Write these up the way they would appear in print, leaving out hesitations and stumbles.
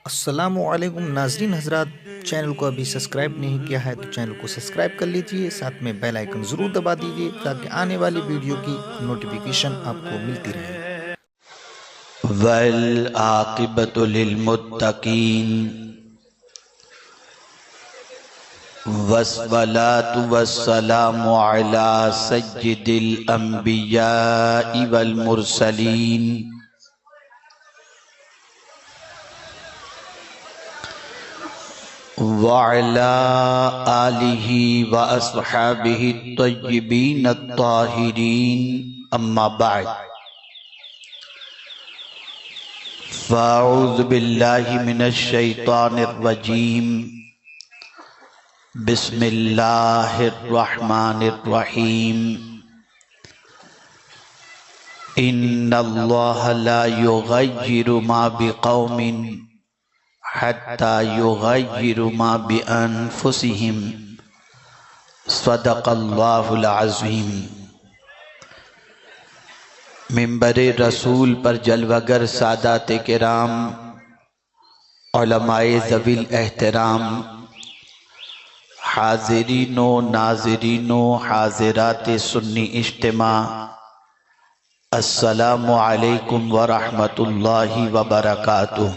السلام علیکم ناظرین حضرات، چینل کو ابھی سبسکرائب نہیں کیا ہے تو چینل کو سبسکرائب کر لیجئے، ساتھ میں بیل آئیکن ضرور دبا دیجئے تاکہ آنے والی ویڈیو کی نوٹیفیکیشن آپ کو ملتی رہے۔ والعاقبۃ للمتقین والصلاة والسلام علی سید الانبیاء والمرسلین وعلى آلہ واصحابہ الطیبین الطاہرین، اما بعد فاعوذ باللہ من الشیطان الرجیم، بسم اللہ الرحمن الرحیم۔ ان اللہ لا یغیر ما بقوم حتی یغیروا ما بانفسہم، صدق اللہ العظیم۔ منبر رسول پر جلوگر سادات کرام، علماء ذوی الاحترام، حاضرین و ناظرین و حاضرات سنی اجتماع، السلام علیکم ورحمۃ اللہ وبرکاتہ۔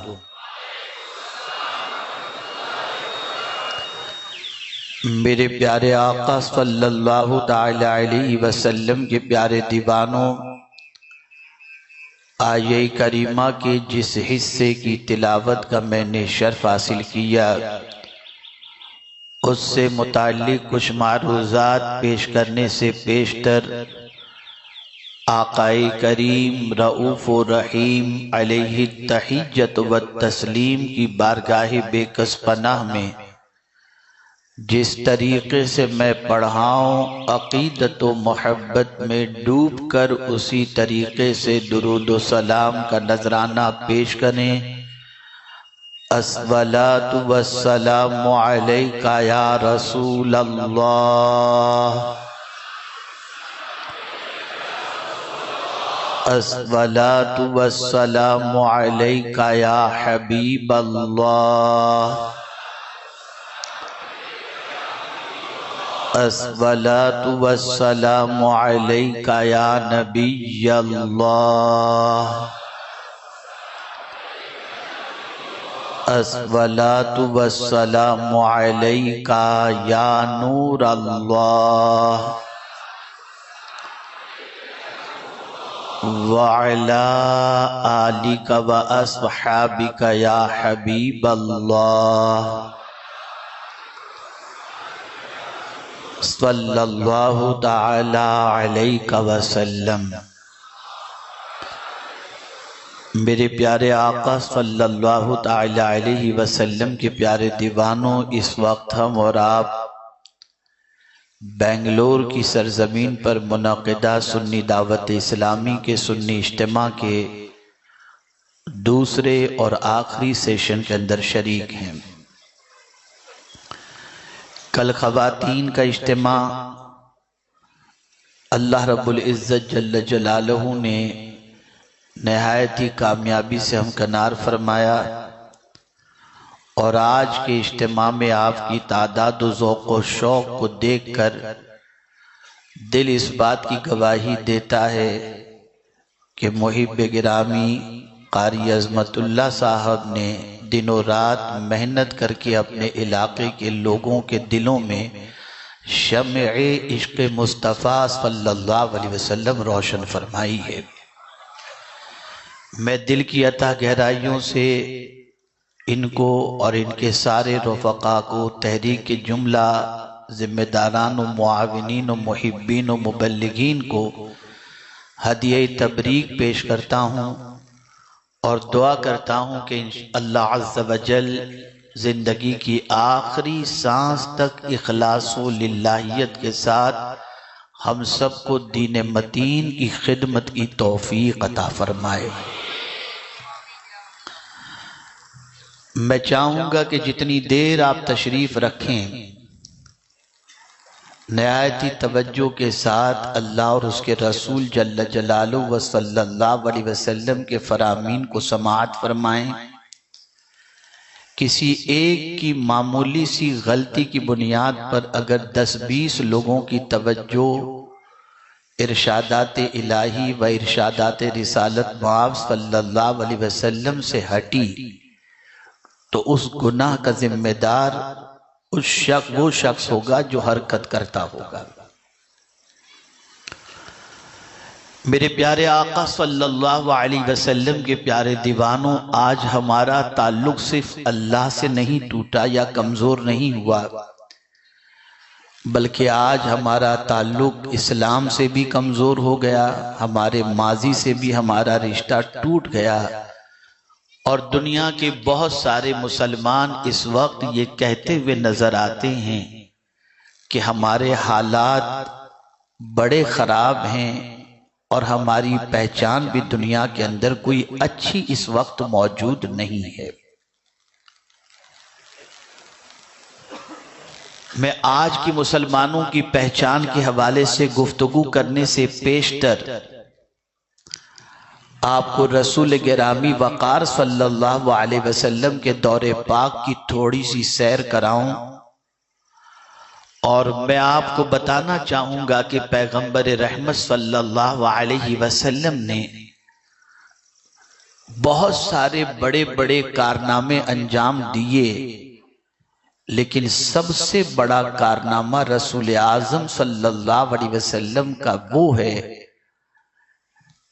میرے پیارے آقا صلی اللہ تعالی علیہ وسلم کے پیارے دیوانوں، آیہ کریمہ کے جس حصے کی تلاوت کا میں نے شرف حاصل کیا، اس سے متعلق کچھ معروضات پیش کرنے سے پیشتر آقائے کریم رؤوف و رحیم علیہ التحیۃ والتسلیم کی بارگاہ بے کس پناہ میں جس طریقے سے میں پڑھاؤں، عقیدت و محبت میں ڈوب کر اسی طریقے سے درود و سلام کا نذرانہ پیش کریں۔ الصلاۃ والسلام علیک یا رسول اللہ، الصلاۃ والسلام علیک یا حبیب اللہ، الصلاۃ والسلام علیک یا نبی اللہ، الصلاۃ والسلام علیک یا نور اللہ، وعلی آلک واصحابک یا حبیب اللہ، صلی اللہ تعالی علیہ وسلم۔ میرے پیارے آقا صلی اللہ تعالی علیہ وسلم کے پیارے دیوانوں، اس وقت ہم اور آپ بنگلور کی سرزمین پر منعقدہ سنی دعوت اسلامی کے سنی اجتماع کے دوسرے اور آخری سیشن کے اندر شریک ہیں۔ کل خواتین کا اجتماع اللہ رب العزت جل جلالہ نے نہایت ہی کامیابی سے ہمکنار فرمایا، اور آج کے اجتماع میں آپ کی تعداد و ذوق و شوق کو دیکھ کر دل اس بات کی گواہی دیتا ہے کہ محب گرامی قاری عظمت اللہ صاحب نے دن و رات محنت کر کے اپنے علاقے کے لوگوں کے دلوں میں شمع عشق مصطفیٰ صلی اللہ علیہ وسلم روشن فرمائی ہے۔ میں دل کی عطا گہرائیوں سے ان کو اور ان کے سارے رفقا کو، تحریک کے جملہ ذمہ داران و معاونین و محبین و مبلغین کو ہدیہ تبریک پیش کرتا ہوں، اور دعا کرتا ہوں کہ اللہ عز و جل زندگی کی آخری سانس تک اخلاص و للہیت کے ساتھ ہم سب کو دین متین کی خدمت کی توفیق عطا فرمائے۔ میں چاہوں گا کہ جتنی دیر آپ تشریف رکھیں، نہایت ہی توجہ کے ساتھ اللہ اور اس کے رسول جل جلالہ و صلی اللہ علیہ وسلم کے فرامین کو سماعت فرمائیں۔ کسی ایک کی معمولی سی غلطی کی بنیاد پر اگر 10-20 لوگوں کی توجہ ارشادات الہی و ارشادات رسالت مآب صلی اللہ علیہ وسلم سے ہٹی تو اس گناہ کا ذمہ دار وہ شخص ہوگا جو حرکت کرتا ہوگا۔ میرے پیارے آقا صلی اللہ علیہ وسلم کے پیارے دیوانوں، آج ہمارا تعلق صرف اللہ سے نہیں ٹوٹا یا کمزور نہیں ہوا، بلکہ آج ہمارا تعلق اسلام سے بھی کمزور ہو گیا، ہمارے ماضی سے بھی ہمارا رشتہ ٹوٹ گیا، اور دنیا کے بہت سارے مسلمان اس وقت یہ کہتے ہوئے نظر آتے ہیں کہ ہمارے حالات بڑے خراب ہیں اور ہماری پہچان بھی دنیا کے اندر کوئی اچھی اس وقت موجود نہیں ہے۔ میں آج کی مسلمانوں کی پہچان کے حوالے سے گفتگو کرنے سے پیشتر آپ کو رسول گرامی وقار صلی اللہ علیہ وسلم کے دور پاک کی تھوڑی سی سیر کراؤں، اور میں آپ کو بتانا چاہوں گا کہ پیغمبر رحمت صلی اللہ علیہ وسلم نے بہت سارے بڑے بڑے کارنامے انجام دیے، لیکن سب سے بڑا کارنامہ رسول اعظم صلی اللہ علیہ وسلم کا وہ ہے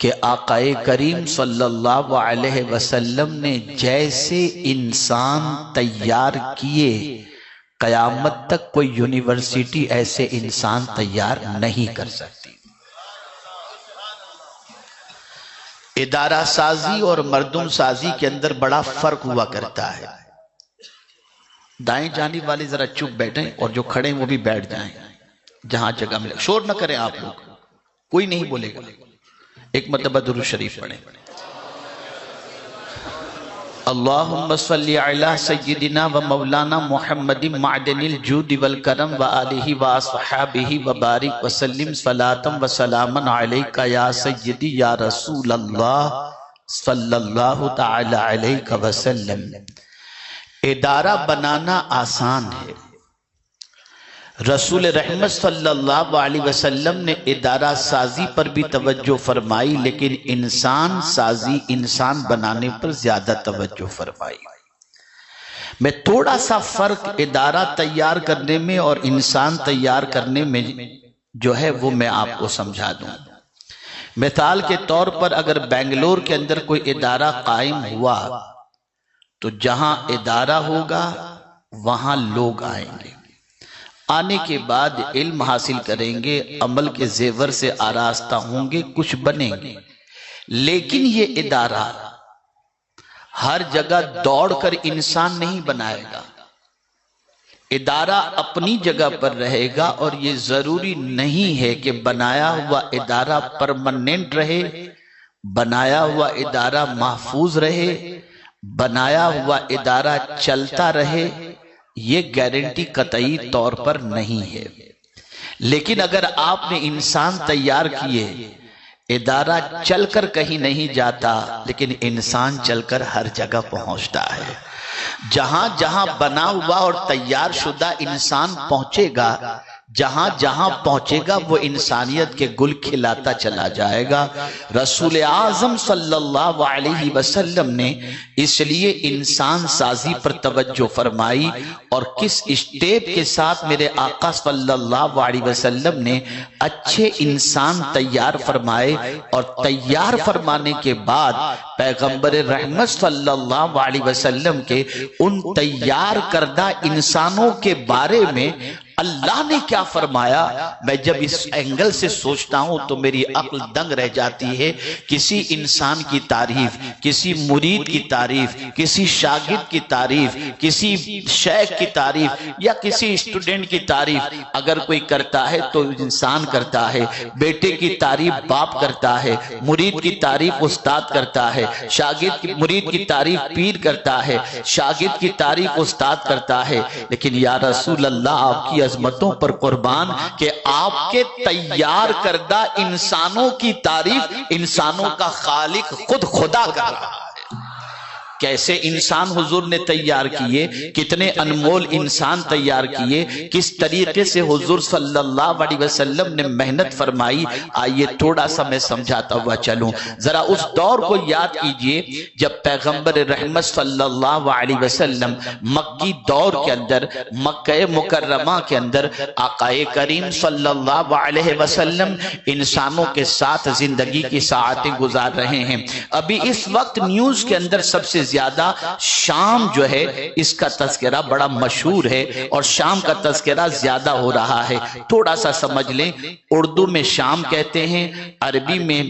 کہ آقا کریم صلی اللہ علیہ وسلم نے جیسے انسان تیار کیے، قیامت تک کوئی یونیورسٹی ایسے انسان تیار نہیں کر سکتی۔ ادارہ سازی اور مردم سازی کے اندر بڑا فرق ہوا کرتا ہے۔ دائیں جانب والے ذرا چپ بیٹھیں اور جو کھڑے ہیں وہ بھی بیٹھ جائیں، جہاں جگہ ملے۔ شور نہ کریں آپ لوگ، کوئی نہیں بولے گا۔ ایک مرتبہ درود شریف پڑھیں۔ اللہم صلی علی سیدنا و مولانا محمد معدن الجود والکرم و آلہ و اصحابہ و بارک وسلم صلاة و سلاما علیکہ یا سیدی یا رسول اللہ صلی اللہ تعالی علیہ وسلم۔ ادارہ بنانا آسان ہے، رسول رحمت صلی اللہ علیہ وسلم نے ادارہ سازی پر بھی توجہ فرمائی، لیکن انسان سازی، انسان بنانے پر زیادہ توجہ فرمائی۔ میں تھوڑا سا فرق ادارہ تیار کرنے میں اور انسان تیار کرنے میں جو ہے وہ میں آپ کو سمجھا دوں۔ مثال کے طور پر اگر بنگلور کے اندر کوئی ادارہ قائم ہوا تو جہاں ادارہ ہوگا وہاں لوگ آئیں گے، آنے کے بعد علم حاصل کریں گے، عمل کے زیور سے آراستہ ہوں گے، کچھ بنیں گے، لیکن یہ ادارہ ہر جگہ دوڑ کر انسان نہیں بنائے گا۔ ادارہ اپنی جگہ پر رہے گا، اور یہ ضروری نہیں ہے کہ بنایا ہوا ادارہ پرماننٹ رہے، بنایا ہوا ادارہ محفوظ رہے، بنایا ہوا ادارہ چلتا رہے، یہ گارنٹی قطعی طور پر نہیں ہے۔ لیکن اگر آپ نے انسان تیار کیے، ادارہ چل کر کہیں نہیں جاتا، لیکن انسان چل کر ہر جگہ پہنچتا ہے۔ جہاں جہاں بنا ہوا اور تیار شدہ انسان پہنچے گا، جہاں جہاں پہنچے گا وہ انسانیت کے گل کھلاتا چلا جائے گا۔ رسول اعظم صلی اللہ علیہ وسلم نے اس لیے انسان سازی پر توجہ فرمائی، اور کس اسٹیپ کے ساتھ میرے آقا صلی اللہ علیہ وسلم نے اچھے انسان تیار فرمائے، اور تیار فرمانے کے بعد پیغمبر رحمت صلی اللہ علیہ وسلم کے ان تیار کردہ انسانوں کے بارے میں اللہ نے کیا فرمایا، میں جب اس اینگل سے سوچتا ہوں تو میری عقل دنگ رہ جاتی ہے۔ کسی انسان کی تعریف، کسی مرید کی تعریف، کسی شاگرد کی تعریف، کسی شیخ کی تعریف یا کسی اسٹوڈنٹ کی تعریف اگر کوئی کرتا ہے تو انسان کرتا ہے۔ بیٹے کی تعریف باپ کرتا ہے، مرید کی تعریف استاد کرتا ہے، شاگرد کی مرید کی تعریف پیر کرتا ہے، شاگرد کی تعریف استاد کرتا ہے۔ لیکن یا رسول اللہ آپ کی عظمتوں پر قربان کہ آپ کے تیار کردہ انسانوں کی تعریف انسانوں کا خالق خود خدا کر رہا ہے۔ کیسے انسان حضور نے تیار کیے، کتنے انمول انسان تیار کیے، کس طریقے سے حضور صلی اللہ علیہ وسلم نے محنت فرمائی، آئیے تھوڑا سا میں سمجھاتا ہوا چلوں۔ ذرا اس دور کو یاد کیجئے جب پیغمبر رحمت صلی اللہ علیہ وسلم مکی دور کے اندر، مکہ مکرمہ کے اندر آقا کریم صلی اللہ علیہ وسلم انسانوں کے ساتھ زندگی کی ساعتیں گزار رہے ہیں۔ ابھی اس وقت نیوز کے اندر سب سے زیادہ شام جو ہے اس کا تذکرہ بڑا مشہور ہے، اور شام کا تذکرہ زیادہ ہو رہا ہے۔ تھوڑا سا سمجھ لیں، اردو میں شام کہتے ہیں، عربی میں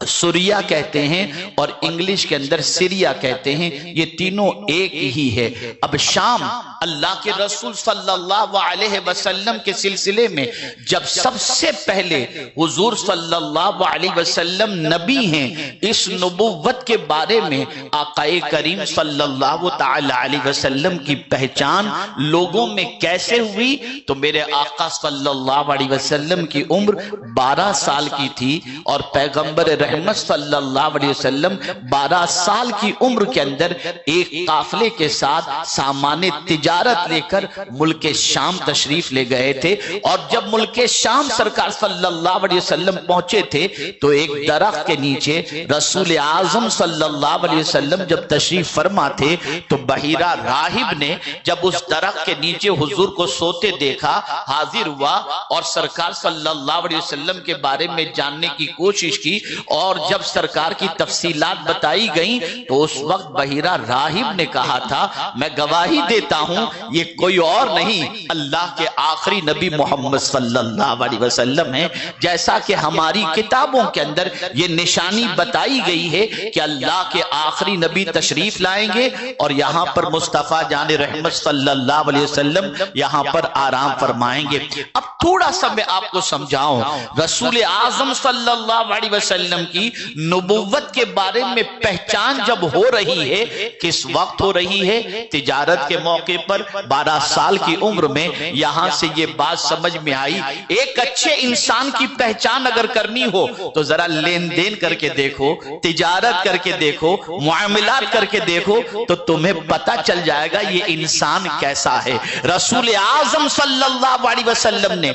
سوریا کہتے ہیں، اور انگلش کے اندر سیریا کہتے ہیں، یہ تینوں ایک ہی ہے۔ اب شام اللہ کے رسول صلی اللہ علیہ وسلم کے سلسلے میں جب سب سے پہلے حضور صلی اللہ علیہ وسلم نبی ہیں، اس نبوت کے بارے میں آقا کریم صلی اللہ تعالی علیہ وسلم کی پہچان لوگوں میں کیسے ہوئی؟ تو میرے آقا صلی اللہ علیہ وسلم کی عمر 12 سال کی تھی، اور پیغمبر رحمت صلی اللہ علیہ وسلم 12 سال کی عمر کے اندر ایک قافلے کے ساتھ سامان تجارت لے کر ملک شام تشریف لے گئے تھے۔ اور جب ملک شام سرکار صلی اللہ علیہ وسلم پہنچے تھے تو ایک درخت کے نیچے رسول اعظم صلی اللہ علیہ وسلم جب تشریف فرما تھے تو بحیرہ راہب نے جب اس درخت کے نیچے حضور کو سوتے دیکھا، حاضر ہوا اور سرکار صلی اللہ علیہ وسلم کے بارے میں جاننے کی کوشش کی، اور جب سرکار کی تفصیلات بتائی گئیں تو اس وقت بحیرہ راہب نے کہا تھا، میں گواہی دیتا ہوں یہ کوئی اور نہیں اللہ کے آخری نبی محمد صلی اللہ علیہ وسلم ہیں۔ جیسا کہ ہماری کتابوں کے اندر یہ نشانی بتائی گئی ہے کہ اللہ کے آخری نبی تشریف لائیں گے اور یہاں پر مصطفیٰ جان رحمت صلی اللہ علیہ وسلم یہاں پر آرام فرمائیں گے۔ اب تھوڑا سا میں آپ کو سمجھاؤں، رسول اعظم صلی اللہ علیہ وسلم کی نبوت کے بارے میں پہچان جب ہو رہی ہے، کس وقت ہو رہی ہے؟ تجارت کے موقع پر 12 سال کی عمر میں یہاں سے یہ بات سمجھ میں آئی، ایک اچھے انسان کی پہچان اگر کرنی ہو تو ذرا لین دین کر کے دیکھو، تجارت کر کے دیکھو، معاملات کر کے دیکھو تو تمہیں پتہ چل جائے گا یہ انسان کیسا ہے۔ رسول اعظم صلی اللہ علیہ وسلم نے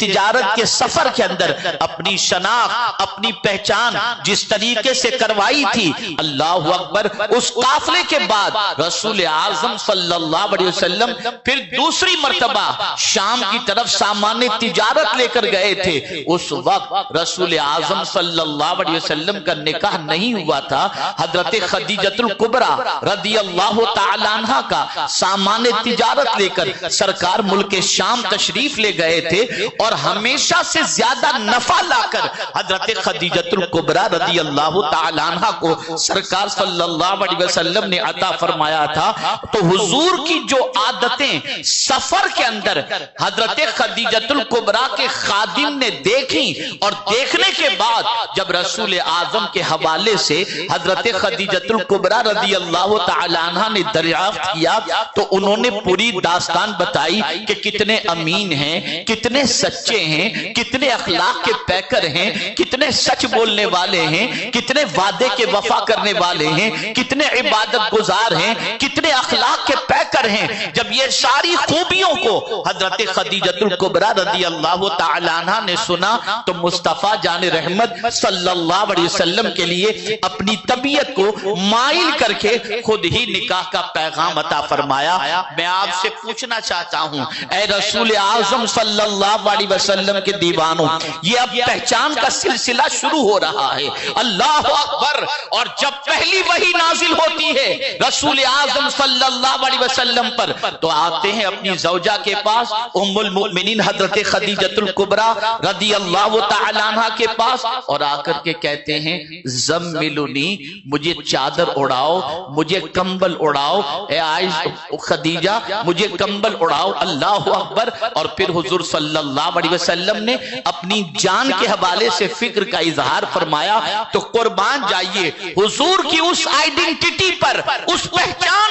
تجارت کے سفر کے اندر اپنی شناخت، اپنی پہچان جس طریقے سے کروائی تھی، اللہ اکبر، اس قافلے کے بعد رسول اعظم صلی اللہ علیہ وسلم پھر دوسری مرتبہ شام کی طرف سامان تجارت لے کر گئے تھے۔ اس وقت رسول اعظم صلی اللہ علیہ وسلم کا نکاح نہیں ہوا تھا، حضرت خدیجۃ الکبریٰ رضی اللہ تعالی عنہ کا سامان تجارت لے کر سرکار ملک شام تشریف لے گئے تھے، اور ہمیشہ سے زیادہ نفع لا کر حضرت خدیجۃ الکبریٰ رضی اللہ تعالی عنہ کو سرکار صلی اللہ علیہ وسلم نے عطا فرمایا تھا۔ تو حضور کی جو عادتیں سفر کے اندر حضرت خدیجۃ الکبریٰ کے خادم نے دیکھیں، اور دیکھنے کے بعد جب رسول اعظم کے حوالے سے حضرت خدیجۃ الکبریٰ رضی اللہ تعالی عنہ نے دریافت کیا تو انہوں نے پوری داستان بتائی کہ کتنے امین ہیں، کتنے سچے ہیں، کتنے اخلاق کے پیکر ہیں، کتنے سچ بولنے والے ہیں، کتنے وعدے کے وفا کرنے والے ہیں، کتنے عبادت گزار ہیں، کتنے اخلاق کے پیکر ہیں۔ جب یہ ساری خوبیوں کو حضرت خدیجۃ الکبریٰ رضی اللہ تعالی عنہ نے سنا تو مصطفیٰ جان رحمت صلی اللہ علیہ وسلم کے لیے اپنی طبیعت کو مائل کر کے خود ہی نکاح کا پیغام عطا فرمایا۔ میں آپ سے پوچھنا چاہتا ہوں، اے رسول اعظم صلی اللہ علیہ وسلم کے دیوانوں، یہ اب پہچان کا سلسلہ شروع ہو رہا ہے۔ اللہ اکبر! اور جب پہلی وحی نازل ہوتی ہے رسول اعظم صلی اللہ علیہ وسلم پر تو آتے ہیں اپنی زوجہ کے پاس، ام المؤمنین حضرت خدیجۃ الکبریٰ رضی اللہ تعالی عنہ کے پاس، اور آ کر کے کہتے ہیں زملونی، مجھے چادر اڑاؤ، مجھے کمبل اڑاؤ، اے عائشہ خدیجہ مجھے کمبل اڑاؤ۔ اللہ اکبر! اور پھر حضور صلی اللہ علیہ وسلم نے اپنی جان کے حوالے سے فکر کا اظہار فرمایا۔ تو قربان جائیے حضور کی اس آئیڈینٹی پر، اس پہچان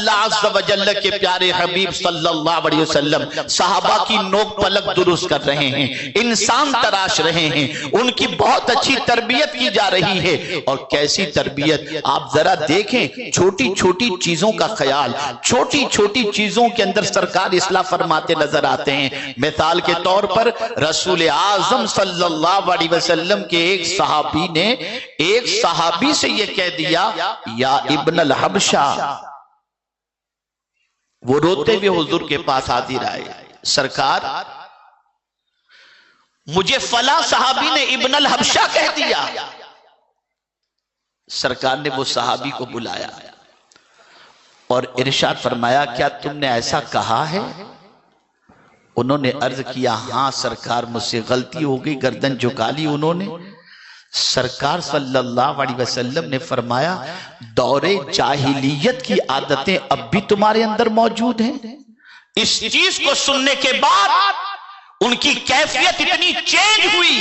اللہ عز و جل کے پیارے حبیب صلی اللہ علیہ وسلم صحابہ کی نوک پلک درست کر رہے ہیں، انسان تراش رہے ہیں، ان کی بہت اچھی تربیت کی جا رہی ہے۔ اور کیسی تربیت، آپ ذرا دیکھیں، چھوٹی چھوٹی چیزوں کا خیال، چھوٹی چھوٹی چیزوں کے اندر سرکار اصلاح فرماتے نظر آتے ہیں۔ مثال کے طور پر رسول اعظم صلی اللہ علیہ وسلم کے ایک صحابی نے ایک صحابی سے یہ کہہ دیا، یا ابن الحبشہ، وہ روتے ہوئے حضور کے پاس حاضر آئے، سرکار مجھے فلاں صحابی نے ابن الحبشہ کہہ دیا۔ سرکار نے وہ صحابی کو بلایا اور ارشاد فرمایا، کیا تم نے ایسا کہا ہے؟ انہوں نے عرض کیا، ہاں سرکار مجھ سے غلطی ہو گئی، گردن جھکا لی انہوں نے۔ سرکار صلی اللہ علیہ وسلم نے فرمایا، دور جاہلیت کی عادتیں اب بھی تمہارے اندر موجود ہیں؟ اس چیز کو سننے کے بعد ان کی کیفیت اتنی چینج ہوئی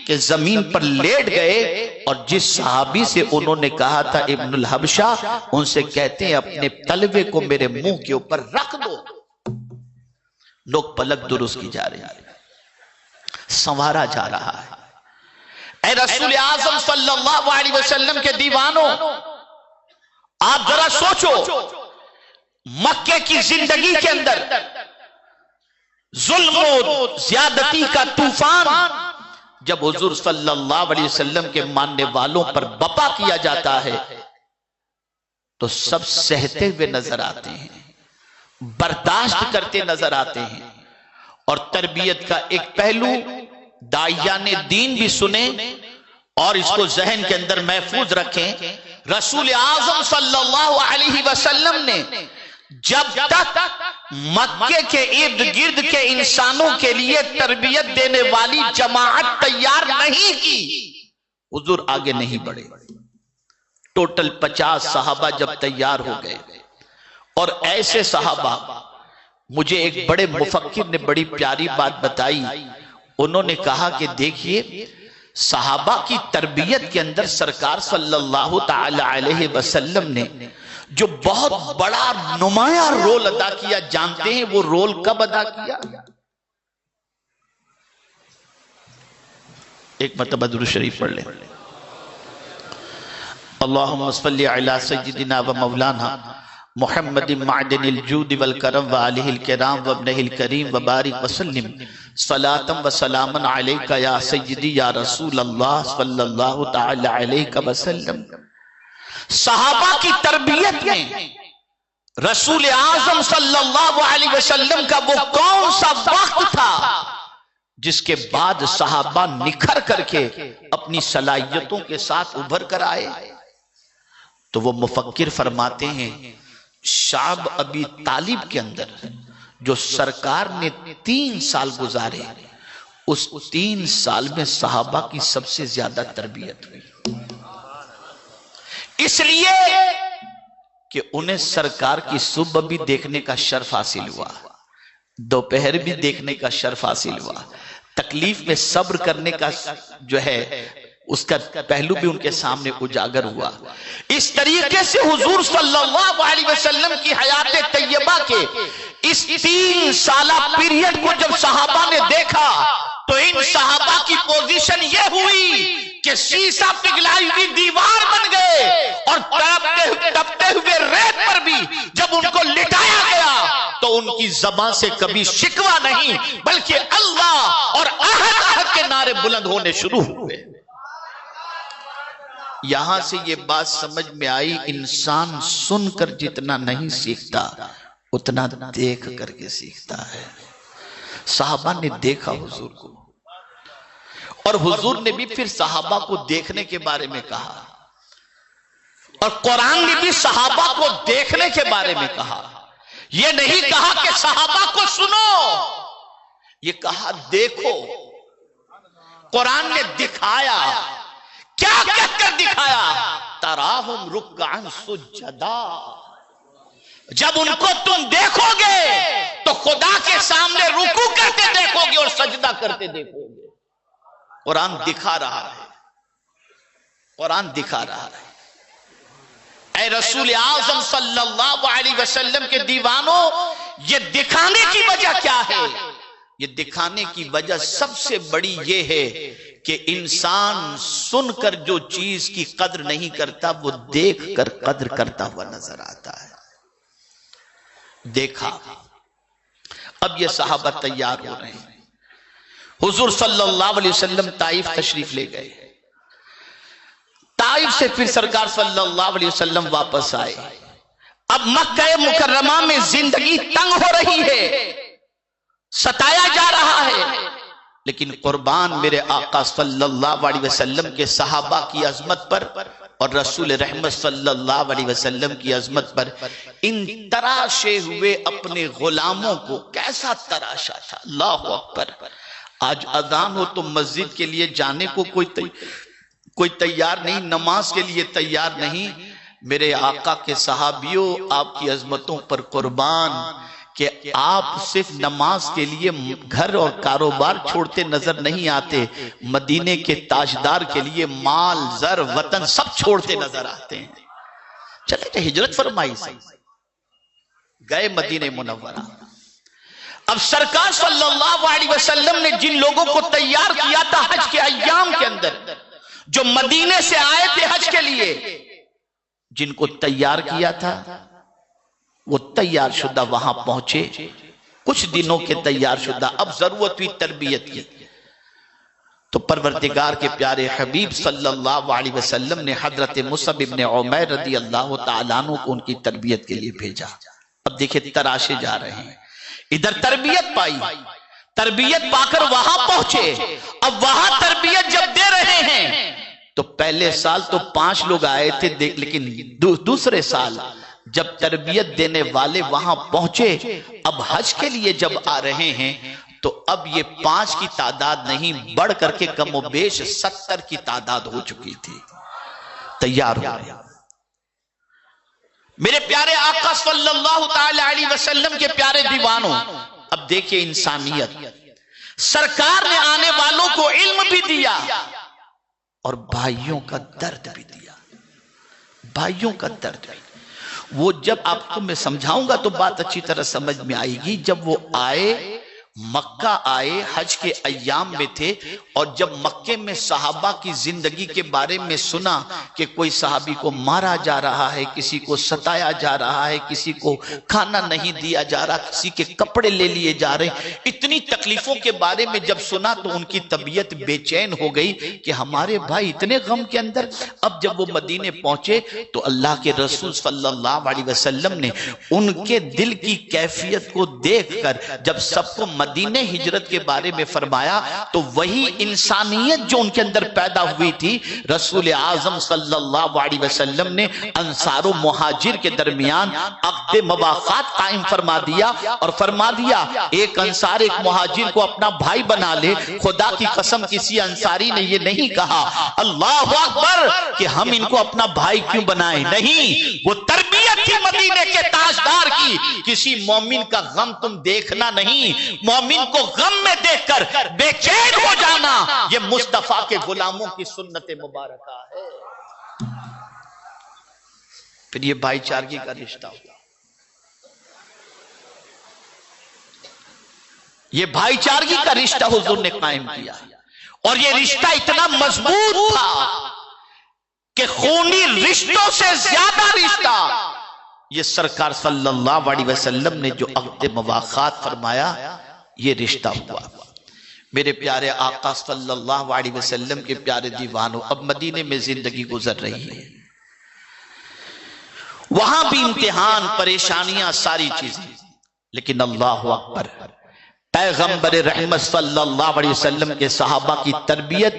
کہ زمین پر لیٹ گئے، اور جس صحابی سے انہوں نے کہا تھا ابن الحبشہ، ان سے کہتے ہیں اپنے تلوے کو میرے منہ کے اوپر رکھ دو۔ لوگ پلک درست کی جا رہی ہے، سنوارا جا رہا ہے۔ اے رسول اعظم صلی اللہ علیہ وسلم کے دیوانوں، آپ ذرا سوچو، مکے کی زندگی کے اندر ظلم و زیادتی کا طوفان جب حضور صلی اللہ علیہ وسلم کے ماننے والوں پر بپا کیا جاتا ہے تو سب سہتے ہوئے نظر آتے ہیں، برداشت کرتے نظر آتے ہیں۔ اور تربیت کا ایک پہلو داعیان دین بھی سنیں اور اس کو ذہن کے اندر محفوظ رکھیں۔ رسول اعظم صلی اللہ علیہ وسلم نے جب تک مکے کے ارد گرد کے انسانوں کے لیے تربیت دینے والی جماعت تیار نہیں کی، حضور آگے نہیں بڑھے۔ ٹوٹل 50 صحابہ جب تیار ہو گئے، اور ایسے صحابہ، مجھے ایک بڑے مفکر نے بڑی پیاری بات بتائی، انہوں نے کہا کہ دیکھیے، صحابہ کی تربیت کے اندر سرکار صلی اللہ تعالی علیہ وسلم نے جو بہت بڑا نمایاں رول ادا کیا، جانتے ہیں وہ رول کب ادا کیا؟ ایک مرتبہ درود شریف پڑھ لیں۔ اللہم صلی علی سیدنا و مولانا محمد معدن الجود والکرم وآلہ الکرام وابنہ الکریم وبارک وسلم صلاة و سلاما علیکہ یا سیدی یا رسول اللہ صلی اللہ تعالی علیہ وسلم۔ صحابہ کی تربیت میں رسول اعظم صلی اللہ علیہ وسلم کا وہ کون سا وقت تھا جس کے بعد صحابہ نکھر کر کے اپنی صلاحیتوں کے ساتھ ابھر کر آئے؟ تو وہ مفکر فرماتے ہیں، شعب ابی طالب کے اندر جو سرکار نے 3 سال گزارے، اس 3 سال میں صحابہ کی سب سے زیادہ تربیت ہوئی، اس لیے کہ انہیں سرکار کی صبح بھی دیکھنے کا شرف حاصل ہوا، دوپہر بھی دیکھنے کا شرف حاصل ہوا، تکلیف میں صبر کرنے کا جو ہے اس کا پہلو بھی ان کے سامنے اجاگر ہوا۔ اس طریقے سے حضور صلی اللہ علیہ وسلم کی حیات طیبہ کے اس 3 سالہ پیریڈ کو جب صحابہ نے دیکھا تو ان صحابہ کی پوزیشن یہ ہوئی کہ شیشہ پگھلائی ہوئی دیوار بن گئے، اور تپتے ہوئے ریت پر بھی جب ان کو لٹایا گیا تو ان کی زبان سے کبھی شکوہ نہیں بلکہ اللہ اور احد احد کے نعرے بلند ہونے شروع ہوئے۔ یہاں سے یہ بات سمجھ میں آئی، انسان سن کر جتنا نہیں سیکھتا اتنا دیکھ کر کے سیکھتا ہے۔ صحابہ نے دیکھا حضور کو، اور حضور نے بھی پھر صحابہ کو دیکھنے کے بارے میں کہا، اور قرآن نے بھی صحابہ کو دیکھنے کے بارے میں کہا۔ یہ نہیں کہا کہ صحابہ کو سنو، یہ کہا دیکھو۔ قرآن نے دکھایا، کیا کہہ کر دکھایا؟ تراہم رکعا سجدا، جب ان کو تم دیکھو گے تو خدا کے سامنے رکوع کرتے دیکھو گے اور سجدہ کرتے دیکھو گے۔ قرآن دکھا رہا ہے، قرآن دکھا رہا ہے۔ اے رسول اعظم صلی اللہ علیہ وسلم کے دیوانوں، یہ دکھانے کی وجہ کیا ہے؟ یہ دکھانے کی وجہ سب سے بڑی یہ ہے کہ انسان سن کر جو چیز کی قدر نہیں کرتا وہ دیکھ کر قدر کرتا ہوا نظر آتا ہے۔ دیکھا، اب یہ صحابہ تیار ہو رہے ہیں، حضور صلی اللہ علیہ وسلم طائف تشریف لے گئے، طائف سے پھر سرکار صلی اللہ علیہ وسلم واپس آئے۔ اب مکہ مکرمہ میں زندگی تنگ ہو رہی ہے، ستایا جا رہا ہے، لیکن قربان میرے آقا صلی اللہ علیہ وسلم کے صحابہ کی عظمت پر اور رسول رحمت صلی اللہ علیہ وسلم کی عظمت پر ان تراشے ہوئے اپنے غلاموں کو کیسا تراشا تھا۔ اللہ اکبر۔ آج اذان ہو تو مسجد کے لیے جانے کو کوئی تیار نہیں، نماز کے لیے تیار نہیں۔ میرے آقا کے صحابیوں، آپ کی عظمتوں پر قربان کہ آپ صرف نماز کے لیے گھر اور کاروبار چھوڑتے نظر نہیں آتے، مدینے کے تاجدار کے لیے مال، زر، وطن سب چھوڑتے نظر آتے ہیں۔ چلے ہجرت فرمائی سے گئے مدینہ منورہ۔ اب سرکار صلی اللہ علیہ وسلم نے جن لوگوں کو تیار کیا تھا حج کے ایام کے اندر، جو مدینے سے آئے تھے حج کے لیے، جن کو تیار کیا تھا وہ تیار شدہ وہاں پہنچے، کچھ دنوں کے تیار شدہ۔ اب ضرورت ہوئی تربیت کی، تو پروردگار کے پیارے حبیب صلی اللہ علیہ وسلم نے حضرت مصعب ابن عمیر رضی اللہ تعالیٰ عنہ کو ان کی تربیت کے لیے بھیجا۔ اب دیکھیں تراشے جا رہے ہیں، ادھر تربیت پائی، تربیت پا کر وہاں پہنچے۔ اب وہاں تربیت جب دے رہے ہیں تو پہلے سال تو 5 لوگ آئے تھے، لیکن دوسرے سال جب تربیت دینے والے وہاں پہنچے، اب حج کے لیے جب آ رہے ہیں تو اب یہ 5 کی تعداد نہیں، بڑھ کر کے کم و بیش 70 کی تعداد ہو چکی تھی، تیار ہو رہے۔ میرے پیارے آقا صلی اللہ تعالی علیہ وسلم کے پیارے دیوانوں، اب دیکھیں انسانیت، سرکار نے آنے والوں کو علم بھی دیا اور بھائیوں کا درد بھی دیا، بھائیوں کا درد بھی۔ وہ جب آپ کو میں سمجھاؤں گا تو بات اچھی طرح سمجھ میں آئے گی۔ جب وہ آئے، مکہ آئے، حج کے ایام میں تھے، اور جب مکے میں صحابہ کی زندگی کے بارے میں سنا کہ کوئی صحابی کو مارا جا رہا ہے، کسی کو ستایا جا رہا ہے، کسی کو کھانا نہیں دیا جا رہا، کسی کے کپڑے لے لیے جا رہے ہیں، اتنی تکلیفوں کے بارے میں جب سنا تو ان کی طبیعت بے چین ہو گئی کہ ہمارے بھائی اتنے غم کے اندر۔ اب جب وہ مدینے پہنچے تو اللہ کے رسول صلی اللہ علیہ وسلم نے ان کے دل کی کیفیت کو دیکھ کر جب سب کو مدینہ ہجرت کے بارے میں فرمایا تو وہی انسانیت جو ان کے اندر پیدا ہوئی تھی، رسول اعظم صلی اللہ علیہ وسلم نے انصار و مہاجر کے درمیان عقد مواخات قائم فرما دیا، اور فرما دیا ایک انصار ایک مہاجر کو اپنا بھائی بنا لے۔ خدا کی قسم کسی انصاری نے یہ نہیں کہا اللہ اکبر کہ ہم ان کو اپنا بھائی کیوں بنائیں، نہیں، وہ تربیت تھی مدینے کے تاجدار کی۔ کسی مومن کا غم تم دیکھنا نہیں، مومن کو غم میں دیکھ کر بے چین ہو جانا، یہ مصطفیٰ کے غلاموں کی سنت مبارکہ ہے۔ پھر یہ بھائی چارگی کا رشتہ ہوگا، یہ بھائی چارگی کا رشتہ حضور نے قائم کیا، اور یہ رشتہ اتنا مضبوط تھا کہ خونی رشتوں سے زیادہ رشتہ یہ سرکار صلی اللہ علیہ وسلم نے جو عقد مواخات فرمایا، یہ رشتہ ہوا۔ میرے پیارے آقا صلی اللہ علیہ وسلم کے پیارے دیوانوں، اب مدینے میں زندگی گزر رہی ہے، وہاں بھی امتحان، پریشانیاں، ساری چیزیں، لیکن اللہ اکبر، پیغمبر رحمت صلی اللہ علیہ وسلم کے صحابہ کی تربیت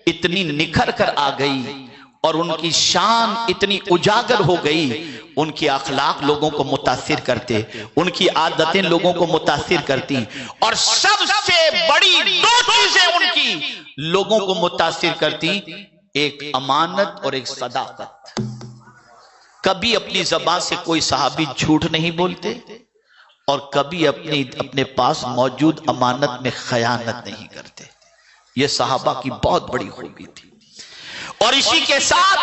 اتنی نکھر کر آ گئی اور ان کی شان اتنی اجاگر ہو گئی، ان کی اخلاق لوگوں کو متاثر کرتے، ان کی عادتیں لوگوں کو متاثر کرتی، اور سب سے بڑی 2 چیزیں ان کی لوگوں کو متاثر کرتی، ایک امانت اور ایک صداقت۔ کبھی اپنی زبان سے کوئی صحابی جھوٹ نہیں بولتے، اور کبھی اپنے پاس موجود امانت میں خیانت نہیں کرتے۔ یہ صحابہ کی بہت بڑی خوبی تھی۔ اور اسی کے ساتھ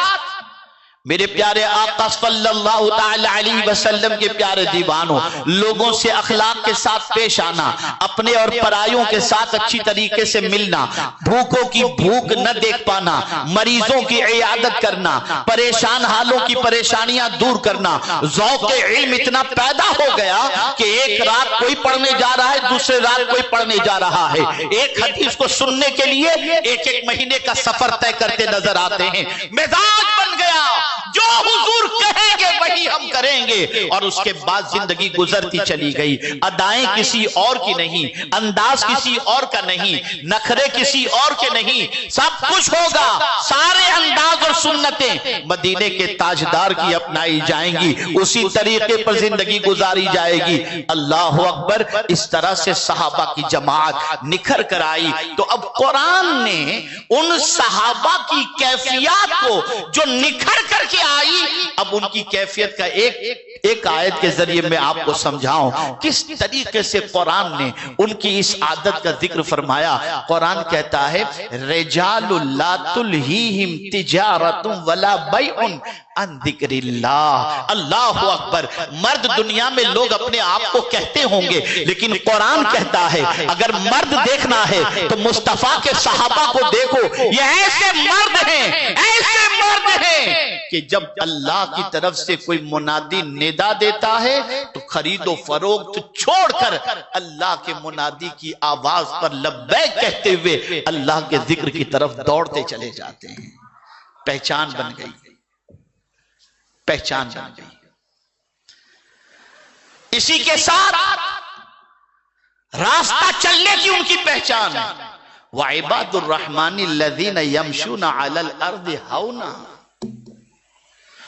میرے پیارے آقا صلی اللہ تعالی علیہ وسلم کے پیارے دیوانوں، لوگوں سے اخلاق کے ساتھ پیش آنا، اپنے اور پرائیوں کے ساتھ اچھی طریقے سے ملنا، بھوکوں کی بھوک نہ دیکھ پانا، مریضوں کی عیادت کرنا، پریشان حالوں کی پریشانیاں دور کرنا۔ ذوق علم اتنا پیدا ہو گیا کہ ایک رات کوئی پڑھنے جا رہا ہے، دوسرے رات کوئی پڑھنے جا رہا ہے، ایک حدیث کو سننے کے لیے ایک مہینے کا سفر طے کرتے نظر آتے ہیں۔ مزاج بن گیا، جو حضور کہیں گے وہی ہم کریں گے، اور اس کے بعد زندگی گزرتی چلی گئی۔ ادائیں کسی اور کی نہیں، انداز کسی اور کا نہیں، نخرے کسی اور کے نہیں، سب کچھ ہوگا، سارے انداز اور سنتیں مدینے کے تاجدار کی اپنائی جائیں گی، اسی طریقے پر زندگی گزاری جائے گی۔ اللہ اکبر۔ اس طرح سے صحابہ کی جماعت نکھر کر آئی۔ تو اب قرآن نے ان صحابہ کی کیفیات کو جو نکھر کر کے آئی، اب ان کی کیفیت کا ایک آیت کے ذریعے میں آپ کو سمجھاؤں کس طریقے سے قرآن نے ان کی اس عادت کا ذکر فرمایا۔ قرآن کہتا ہے رجال لا تلہیہم تجارت ولا بیع عن ذکر اللہ۔ اللہ اکبر۔ مرد دنیا میں لوگ اپنے آپ کو کہتے ہوں گے، لیکن قرآن کہتا ہے اگر مرد دیکھنا ہے تو مصطفیٰ کے صحابہ کو دیکھو، یہ ایسے مرد ہیں، ایسے مرد ہیں کہ جب اللہ کی طرف سے کوئی منادی ندا دیتا ہے تو خرید و فروخت چھوڑ کر اللہ کے منادی کی آواز پر لبیک کہتے ہوئے اللہ کے ذکر کی طرف دوڑتے چلے جاتے ہیں۔ پہچان بن گئی، پہچان بن گئی۔ اسی کے ساتھ راستہ چلنے کی ان کی پہچان۔ وَعِبَادُ الرَّحْمَنِ الَّذِينَ يَمْشُونَ عَلَى الْأَرْضِ هَوْنًا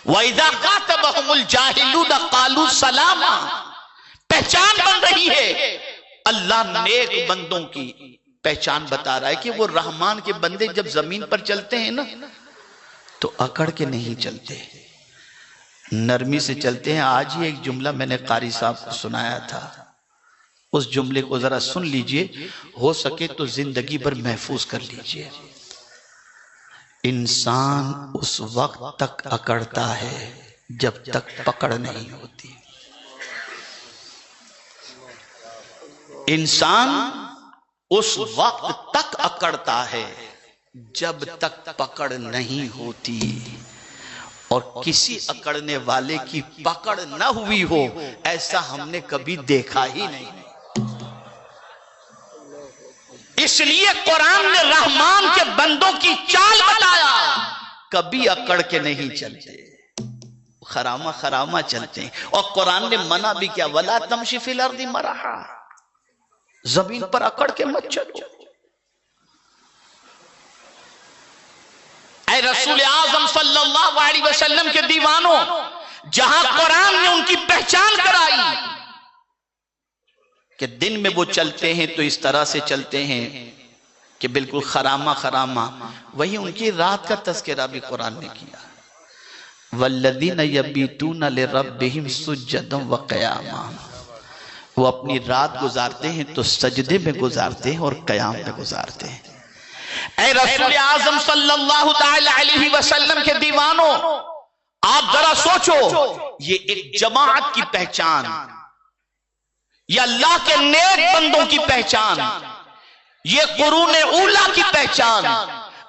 وَإِذَا خَاطَبَهُمُ الْجَاهِلُونَ قَالُوا سَلَامًا۔ پہچان بن رہی ہے۔ اللہ نیک بندوں کی پہچان بتا رہا ہے کہ وہ رحمان کے بندے جب زمین پر چلتے ہیں نا تو اکڑ کے نہیں چلتے، نرمی سے چلتے ہیں۔ آج ہی ایک جملہ میں نے قاری صاحب کو سنایا تھا، اس جملے کو ذرا سن لیجئے، ہو سکے تو زندگی بھر محفوظ کر لیجئے۔ انسان اس وقت تک اکڑتا ہے جب تک پکڑ نہیں ہوتی۔ انسان اس وقت تک اکڑتا ہے جب تک پکڑ نہیں ہوتی، اور کسی اکڑنے والے کی پکڑ نہ ہوئی ہو ایسا ہم نے کبھی دیکھا ہی نہیں۔ اس لیے قرآن نے رحمان کے بندوں کی چال بتایا، کبھی اکڑ کے نہیں چلتے، خرامہ خرامہ چلتے ہیں۔ اور قرآن نے منع بھی کیا وَلَا تَمْشِ فِي الْأَرْضِ مَرَحًا، زمین پر اکڑ کے مت چلو۔ اے رسول اعظم صلی اللہ علیہ وسلم کے دیوانوں، جہاں قرآن نے ان کی پہچان کرائی کہ دن میں وہ چلتے ہیں تو اس طرح سے چلتے ہیں کہ بالکل خرامہ خرامہ، وہی ان کی رات کا تذکرہ بھی قرآن نے کیا۔ وَالَّذِينَ يَبِيتُونَ لِرَبِّهِمْ سُجَّدًا وَقِيَامًا، وہ اپنی رات گزارتے ہیں تو سجدے میں گزارتے ہیں اور قیام میں گزارتے ہیں۔ اے رسول اعظم صلی اللہ تعالی علیہ وسلم کے دیوانوں، آپ ذرا سوچو، یہ ایک جماعت کی پہچان، یہ اللہ کے نیک بندوں کی پہچان، یہ قرون اولا کی پہچان،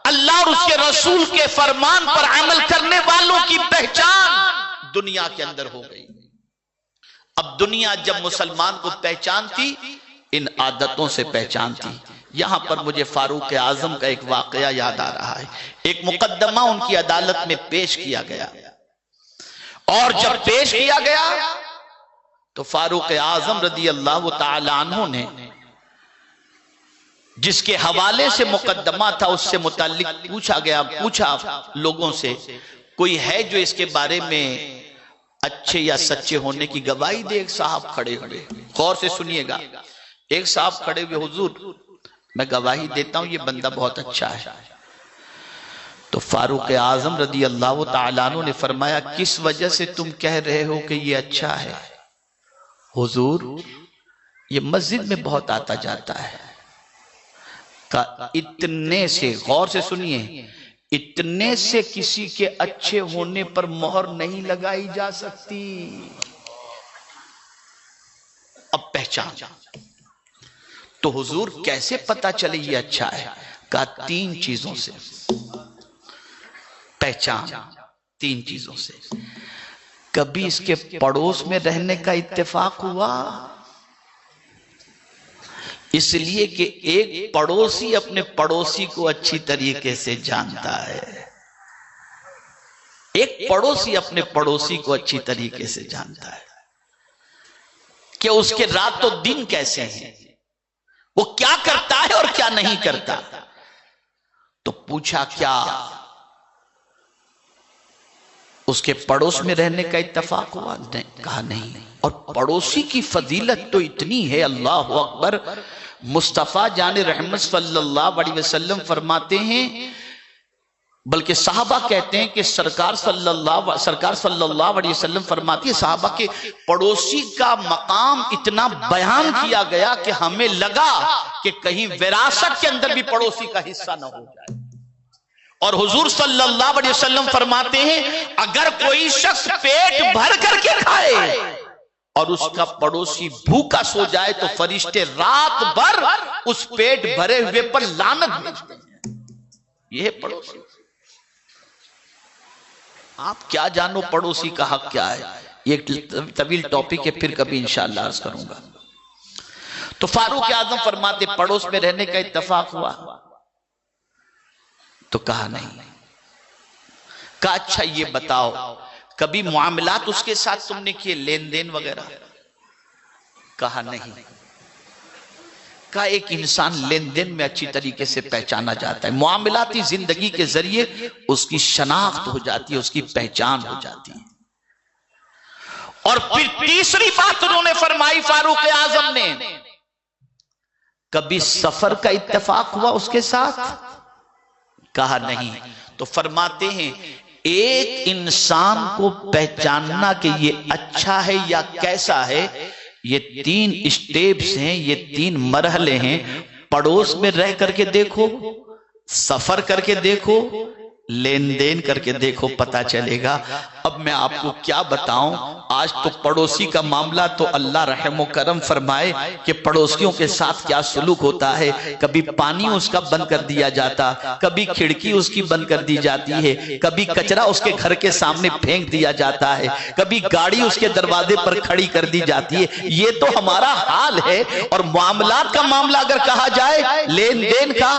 اللہ اور اس کے رسول کے فرمان پر عمل کرنے والوں کی پہچان دنیا کے اندر ہو گئی۔ اب دنیا جب مسلمان کو پہچانتی، ان عادتوں سے پہچانتی۔ یہاں پر مجھے فاروق اعظم کا ایک واقعہ یاد آ رہا ہے۔ ایک مقدمہ ان کی عدالت میں پیش کیا گیا، اور جب پیش کیا گیا تو فاروق اعظم رضی اللہ تعالی عنہ نے جس کے حوالے سے مقدمہ تھا اس سے متعلق پوچھا لوگوں سے، کوئی ہے جو اس کے بارے میں اچھے یا سچے ہونے کی گواہی دے؟ ایک صاحب کھڑے ہوئے، غور سے سنیے گا، ایک صاحب کھڑے ہوئے، حضور میں گواہی دیتا ہوں یہ بندہ بہت اچھا ہے۔ تو فاروق اعظم رضی اللہ تعالیٰ عنہ نے فرمایا کس وجہ سے تم کہہ رہے ہو کہ یہ اچھا ہے؟ حضور یہ مسجد میں بہت آتا جاتا ہے۔ اتنے سے، غور سے سنیے، اتنے سے کسی کے اچھے ہونے پر مہر نہیں لگائی جا سکتی۔ اب پہچان، تو حضور کیسے پتا چلے یہ اچھا ہے؟ کہا 3 چیزوں سے پہچان، 3 چیزوں سے۔ کبھی اس کے پڑوس میں رہنے کا اتفاق ہوا؟ اس لیے کہ ایک پڑوسی اپنے پڑوسی کو اچھی طریقے سے جانتا ہے، ایک پڑوسی اپنے پڑوسی کو اچھی طریقے سے جانتا ہے کہ اس کے رات و دن کیسے ہیں، وہ کیا کرتا ہے اور کیا نہیں کرتا۔ تو پوچھا کیا اس کے پڑوس میں رہنے کا اتفاق ہوا؟ کہا نہیں۔ اور پڑوسی کی فضیلت تو اتنی ہے، اللہ اکبر، مصطفیٰ جان رحمت صلی اللہ علیہ وسلم فرماتے ہیں، بلکہ صحابہ کہتے ہیں کہ سرکار صلی اللہ علیہ وسلم فرماتی ہے، صحابہ کے پڑوسی کا مقام اتنا بیان کیا گیا کہ ہمیں لگا کہ کہیں وراثت کے اندر بھی پڑوسی کا حصہ نہ ہو جائے۔ اور حضور صلی اللہ علیہ وسلم فرماتے ہیں اگر کوئی شخص پیٹ بھر کر کے کھائے اور اس کا پڑوسی بھوکا سو جائے تو فرشتے رات بھر اس پیٹ بھرے ہوئے پر لعنت بھیجتے ہیں۔ یہ ہے پڑوسی۔ آپ کیا جانو پڑوسی کا حق کیا ہے، یہ ایک طویل ٹاپک ہے، پھر کبھی انشاءاللہ عرض کروں گا۔ تو فاروق اعظم فرماتے پڑوس میں رہنے کا اتفاق ہوا؟ تو کہا نہیں۔ کہا اچھا یہ بتاؤ کبھی معاملات اس کے ساتھ تم نے کیے، لین دین وغیرہ؟ کہا نہیں۔ کہا ایک انسان لین دین میں اچھی طریقے سے پہچانا جاتا ہے، معاملاتی زندگی کے ذریعے اس کی شناخت ہو جاتی ہے، اس کی پہچان ہو جاتی ہے۔ اور پھر تیسری بات انہوں نے فرمائی فاروق اعظم نے، کبھی سفر کا اتفاق ہوا اس کے ساتھ؟ کہا نہیں۔ تو فرماتے ہیں ایک انسان کو پہچاننا کہ یہ اچھا ہے یا کیسا ہے، یہ 3 اسٹیپس ہیں، یہ 3 مرحلے ہیں۔ پڑوس میں رہ کر کے دیکھو، سفر کر کے دیکھو، لین دین کر کے دیکھو، پتا چلے گا۔ اب میں آپ کو کیا بتاؤں، آج تو پڑوسی کا معاملہ تو اللہ رحم و کرم فرمائے کہ پڑوسیوں کے ساتھ کیا سلوک ہوتا ہے۔ کبھی پانی اس کا بند کر دیا جاتا، کبھی کھڑکی اس کی بند کر دی جاتی ہے، کبھی کچرا اس کے گھر کے سامنے پھینک دیا جاتا ہے، کبھی گاڑی اس کے دروازے پر کھڑی کر دی جاتی ہے۔ یہ تو ہمارا حال ہے۔ اور معاملات کا معاملہ اگر کہا جائے، لین دین کا،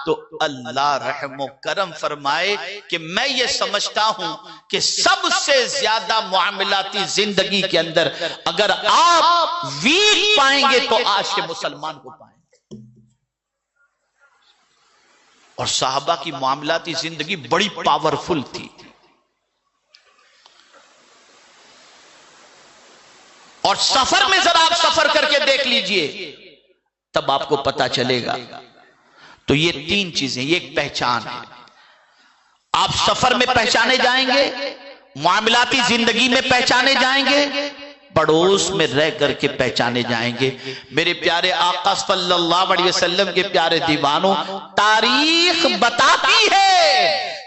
تو اللہ رحم و کرم فرمائے کہ میں یہ سمجھتا ہوں کہ سب سے زیادہ معاملاتی زندگی کے اندر اگر آپ ویک پائیں گے تو آج کے مسلمان کو پائیں گے۔ اور صحابہ کی معاملاتی زندگی بڑی پاورفل تھی، اور سفر میں ذرا آپ سفر کر کے دیکھ لیجئے، تب آپ کو پتا چلے گا۔ تو یہ 3 چیزیں، یہ ایک پہچان ہے۔ آپ سفر میں پہچانے جائیں گے، معاملاتی زندگی میں پہچانے جائیں گے، پڑوس میں رہ کر کے پہچانے جائیں گے۔ میرے پیارے آقا صلی اللہ علیہ وسلم کے پیارے دیوانوں، تاریخ بتاتی ہے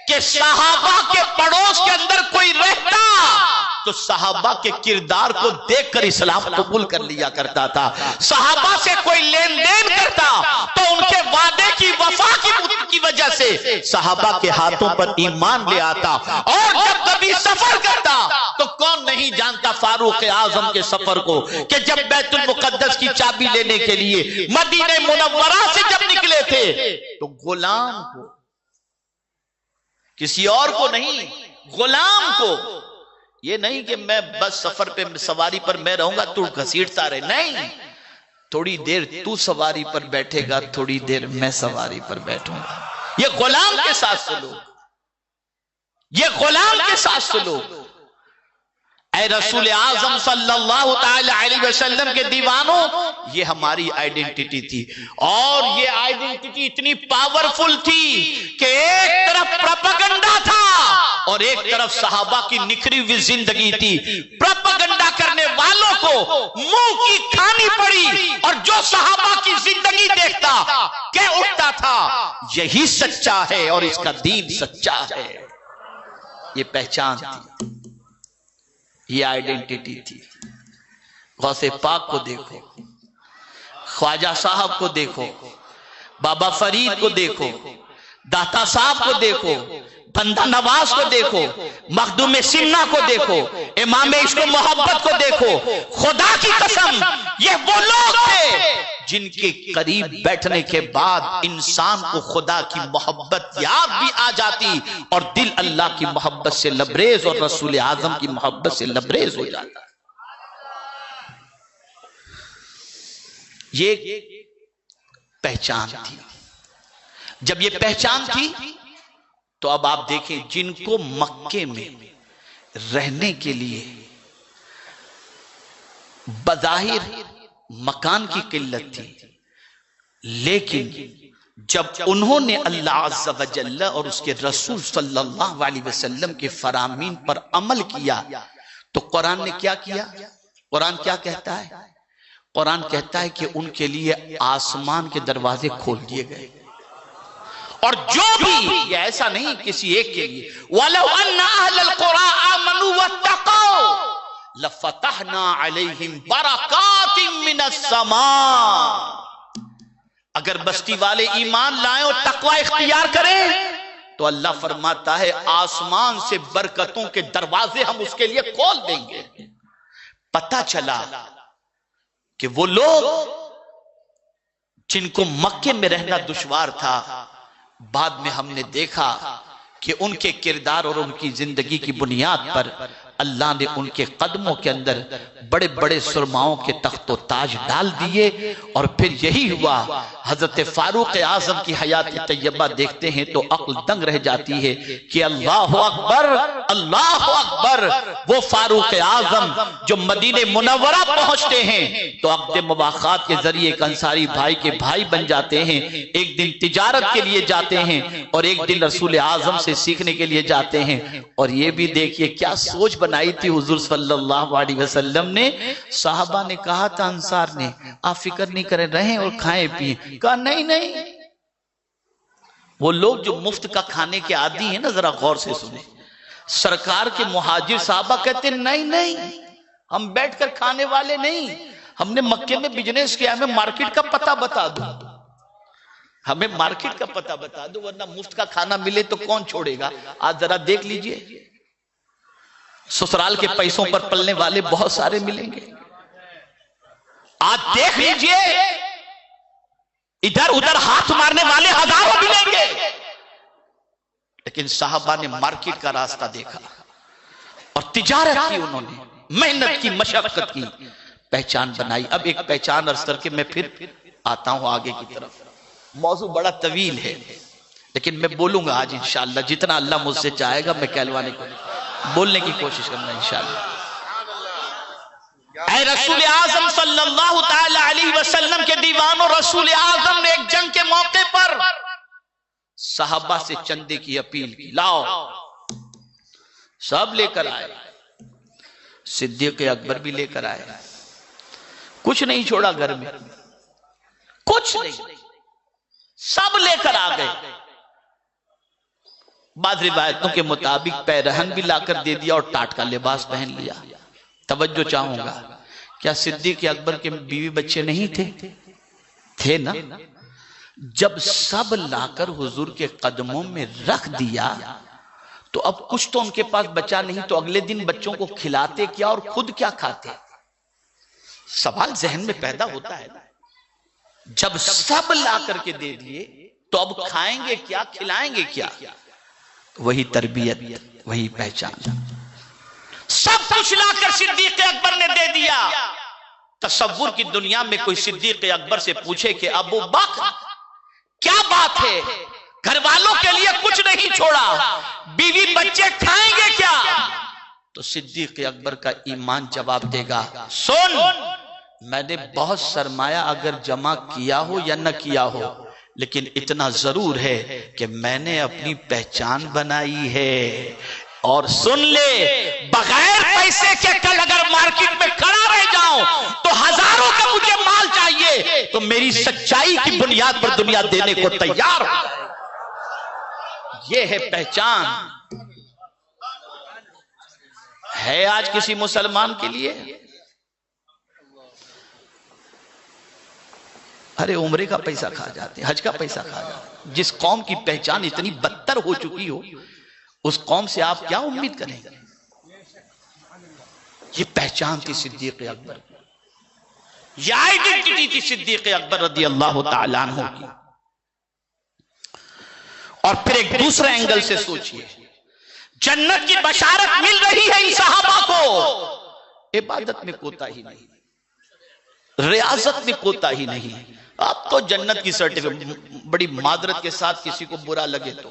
کہ صحابہ کے پڑوس کے اندر کوئی رہتا تو صحابہ کے کردار کو دیکھ کر اسلام قبول کر لیا کرتا تھا۔ صحابہ سے کوئی لین دین کرتا تو ان کے وعدے کی وفا کی وجہ سے صحابہ کے ہاتھوں پر ایمان لے آتا۔ اور جب کبھی سفر کرتا تو کون نہیں جانتا فاروق اعظم کے سفر کو، کہ جب بیت المقدس کی چابی لینے کے لیے مدینہ منورہ سے جب نکلے تھے تو غلام کو، کسی اور کو نہیں، غلام کو، یہ نہیں کہ میں بس سفر پہ سواری پر میں رہوں گا تو گھسیٹتا رہے، نہیں، تھوڑی دیر تو سواری پر بیٹھے گا، تھوڑی دیر میں سواری پر بیٹھوں گا۔ یہ غلام کے ساتھ سلوک، یہ غلام کے ساتھ سلوک۔ اے رسول اعظم صلی اللہ تعالی علیہ وسلم کے دیوانوں، یہ ہماری آئیڈینٹیٹی تھی، اور یہ آئیڈینٹیٹی اتنی پاورفل تھی کہ ایک طرف پروپیگنڈا تھا اور ایک طرف صحابہ کی نکھری ہوئی زندگی تھی۔ پروپیگنڈا کرنے والوں کو منہ کی کھانی پڑی، اور جو صحابہ کی زندگی دیکھتا کہہ اٹھتا تھا یہی سچا ہے اور اس کا دین سچا ہے۔ یہ پہچان تھی، یہ آئیڈینٹی تھی۔ غوث پاک کو دیکھو، خواجہ صاحب کو دیکھو، بابا فرید کو دیکھو، داتا صاحب کو دیکھو، بندہ نواز کو دیکھو، مخدوم سنہ کو دیکھو، امام عشق و محبت کو دیکھو۔ خدا کی قسم یہ وہ لوگ تھے جن کے قریب بیٹھنے کے بعد انسان کو خدا کی محبت یاد بھی آ جاتی اور دل اللہ کی محبت سے لبریز اور رسول اعظم کی محبت سے لبریز ہو جاتا۔ یہ پہچان تھی۔ جب یہ پہچان تھی تو اب آپ دیکھیں جن کو مکے میں رہنے کے لیے بظاہر مکان کی قلت تھی، لیکن جب انہوں نے اللہ عز و جل اور اس کے رسول صلی اللہ علیہ وسلم کے فرامین پر عمل کیا تو قرآن نے کیا کیا؟ قرآن کیا کہتا ہے؟ قرآن کہتا ہے کہ ان کے لیے آسمان کے دروازے کھول دیے گئے، اور جو بھی، یہ ایسا نہیں کسی ایک کے لیے، وَلَوْ أَنَّ أَهْلَ الْقُرَىٰ آمَنُوا وَاتَّقَوْا لَفَتَحْنَا عَلَيْهِمْ بَرَكَاتٍ مِّنَ السَّمَاءِ، اگر بستی والے ایمان لائیں اور تقوی اختیار کریں تو اللہ فرماتا ہے آسمان سے برکتوں کے دروازے ہم اس کے لیے کھول دیں گے۔ پتہ چلا کہ وہ لوگ جن کو مکے میں رہنا دشوار تھا، بعد میں ہم نے دیکھا کہ ان کے کردار اور ان کی زندگی کی بنیاد پر اللہ نے ان کے قدموں کے اندر بڑے بڑے سرماؤں کے تخت و تاج ڈال دیے، اور پھر یہی ہوا۔ حضرت فاروق اعظم کی حیات طیبہ دیکھتے ہیں تو عقل دنگ رہ جاتی ہے کہ اللہ اکبر اللہ اکبر، وہ فاروق اعظم جو مدینہ منورہ پہنچتے ہیں تو عقد مواخات کے ذریعے ایک انصاری بھائی کے بھائی بن جاتے ہیں، ایک دن تجارت کے لیے جاتے ہیں اور ایک دن رسول اعظم سے سیکھنے کے لیے جاتے ہیں۔ اور یہ بھی دیکھیے کیا سوچ بنائی تھی حضور صلی اللہ علیہ وسلم نے۔ صحابہ نے کہا تھا انصار نے آپ فکر نہیں کریں، رہیں اور کھائیں پیئیں، کہا نہیں نہیں۔ وہ لوگ جو مفت کا کھانے کے عادی ہیں نا، ذرا غور سے سنیں، سرکار کے مہاجر صحابہ کہتے ہیں نہیں نہیں، ہم بیٹھ کر کھانے والے نہیں، ہم نے مکے میں بزنس کیا، ہمیں مارکیٹ کا پتہ بتا دو، ہمیں مارکیٹ کا پتہ بتا دو، ورنہ مفت کا کھانا ملے تو کون چھوڑے گا۔ آج ذرا دیکھ لیجئے سسرال کے پیسوں پر پلنے والے بہت سارے ملیں گے، آج دیکھ لیجئے ادھر ادھر ہاتھ مارنے والے ہزاروں ملیں گے، لیکن صحابہ نے مارکیٹ کا راستہ دیکھا اور تجارت کی، انہوں نے محنت کی، مشقت کی، پہچان بنائی۔ اب ایک پہچان عرض کر کے میں پھر آتا ہوں آگے کی طرف۔ موضوع بڑا طویل ہے لیکن میں بولوں گا آج انشاءاللہ، جتنا اللہ مجھ سے چاہے گا میں کہلوانے کو بولنے کی کوشش کرنا انشاءاللہ۔ اے رسول اعظم صلی اللہ تعالی علیہ وسلم کے دیوانوں، رسول اعظم نے ایک جنگ کے موقع پر صحابہ سے چندے کی اپیل کی، لاؤ، سب لے کر آئے، صدیق اکبر بھی لے کر آئے، کچھ نہیں چھوڑا گھر میں، کچھ نہیں، سب لے کر آ گئے۔ بعض روایتوں کے مطابق پیرہن بھی لا کر دے دیا اور ٹاٹ کا لباس پہن لیا۔ توجہ چاہوں گا، کیا صدیق اکبر کے بیوی بچے نہیں تھے؟ تھے نا۔ جب سب لا کر حضور کے قدموں میں رکھ دیا تو اب کچھ تو ان کے پاس بچا نہیں، تو اگلے دن بچوں کو کھلاتے کیا اور خود کیا کھاتے؟ سوال ذہن میں پیدا ہوتا ہے۔ جب سب لا کر کے دے دیے تو اب کھائیں گے کیا، کھلائیں گے کیا؟ وہی تربیت، وہی پہچان۔ سب کچھ لا کر صدیق اکبر نے دے دیا۔ تصور کی دنیا میں کوئی صدیق اکبر سے پوچھے کہ ابو بکر کیا بات ہے، گھر والوں کے لیے کچھ نہیں چھوڑا، بیوی بچے کھائیں گے کیا؟ تو صدیق اکبر کا ایمان جواب دے گا، سن، میں نے بہت سرمایہ اگر جمع کیا ہو یا نہ کیا ہو، لیکن اتنا ضرور ہے کہ میں نے اپنی پہچان بنائی ہے۔ اور سن لے، بغیر پیسے کے کل اگر مارکیٹ میں کھڑا رہ جاؤں تو ہزاروں کا مجھے مال چاہیے تو میری سچائی کی بنیاد پر دنیا دینے کو تیار ہو۔ یہ ہے پہچان۔ ہے آج کسی مسلمان کے لیے؟ ارے عمرے کا پیسہ کھا جاتے ہیں، حج کا پیسہ کھا جاتے ہیں۔ جس قوم کی پہچان اتنی بدتر ہو چکی ہو اس قوم سے آپ کیا امید کریں گے؟ یہ پہچان تھی صدیق اکبر، یہ آئیڈینٹی تھی صدیق اکبر رضی اللہ تعالیٰ عنہ کی۔ اور پھر ایک دوسرے اینگل سے سوچئے، جنت کی بشارت مل رہی ہے ان صحابہ کو، عبادت میں کوتاہی نہیں، ریاضت میں کوتاہی نہیں۔ اب تو جنت کی سرٹیفکیٹ، بڑی معذرت کے ساتھ کسی کو برا لگے تو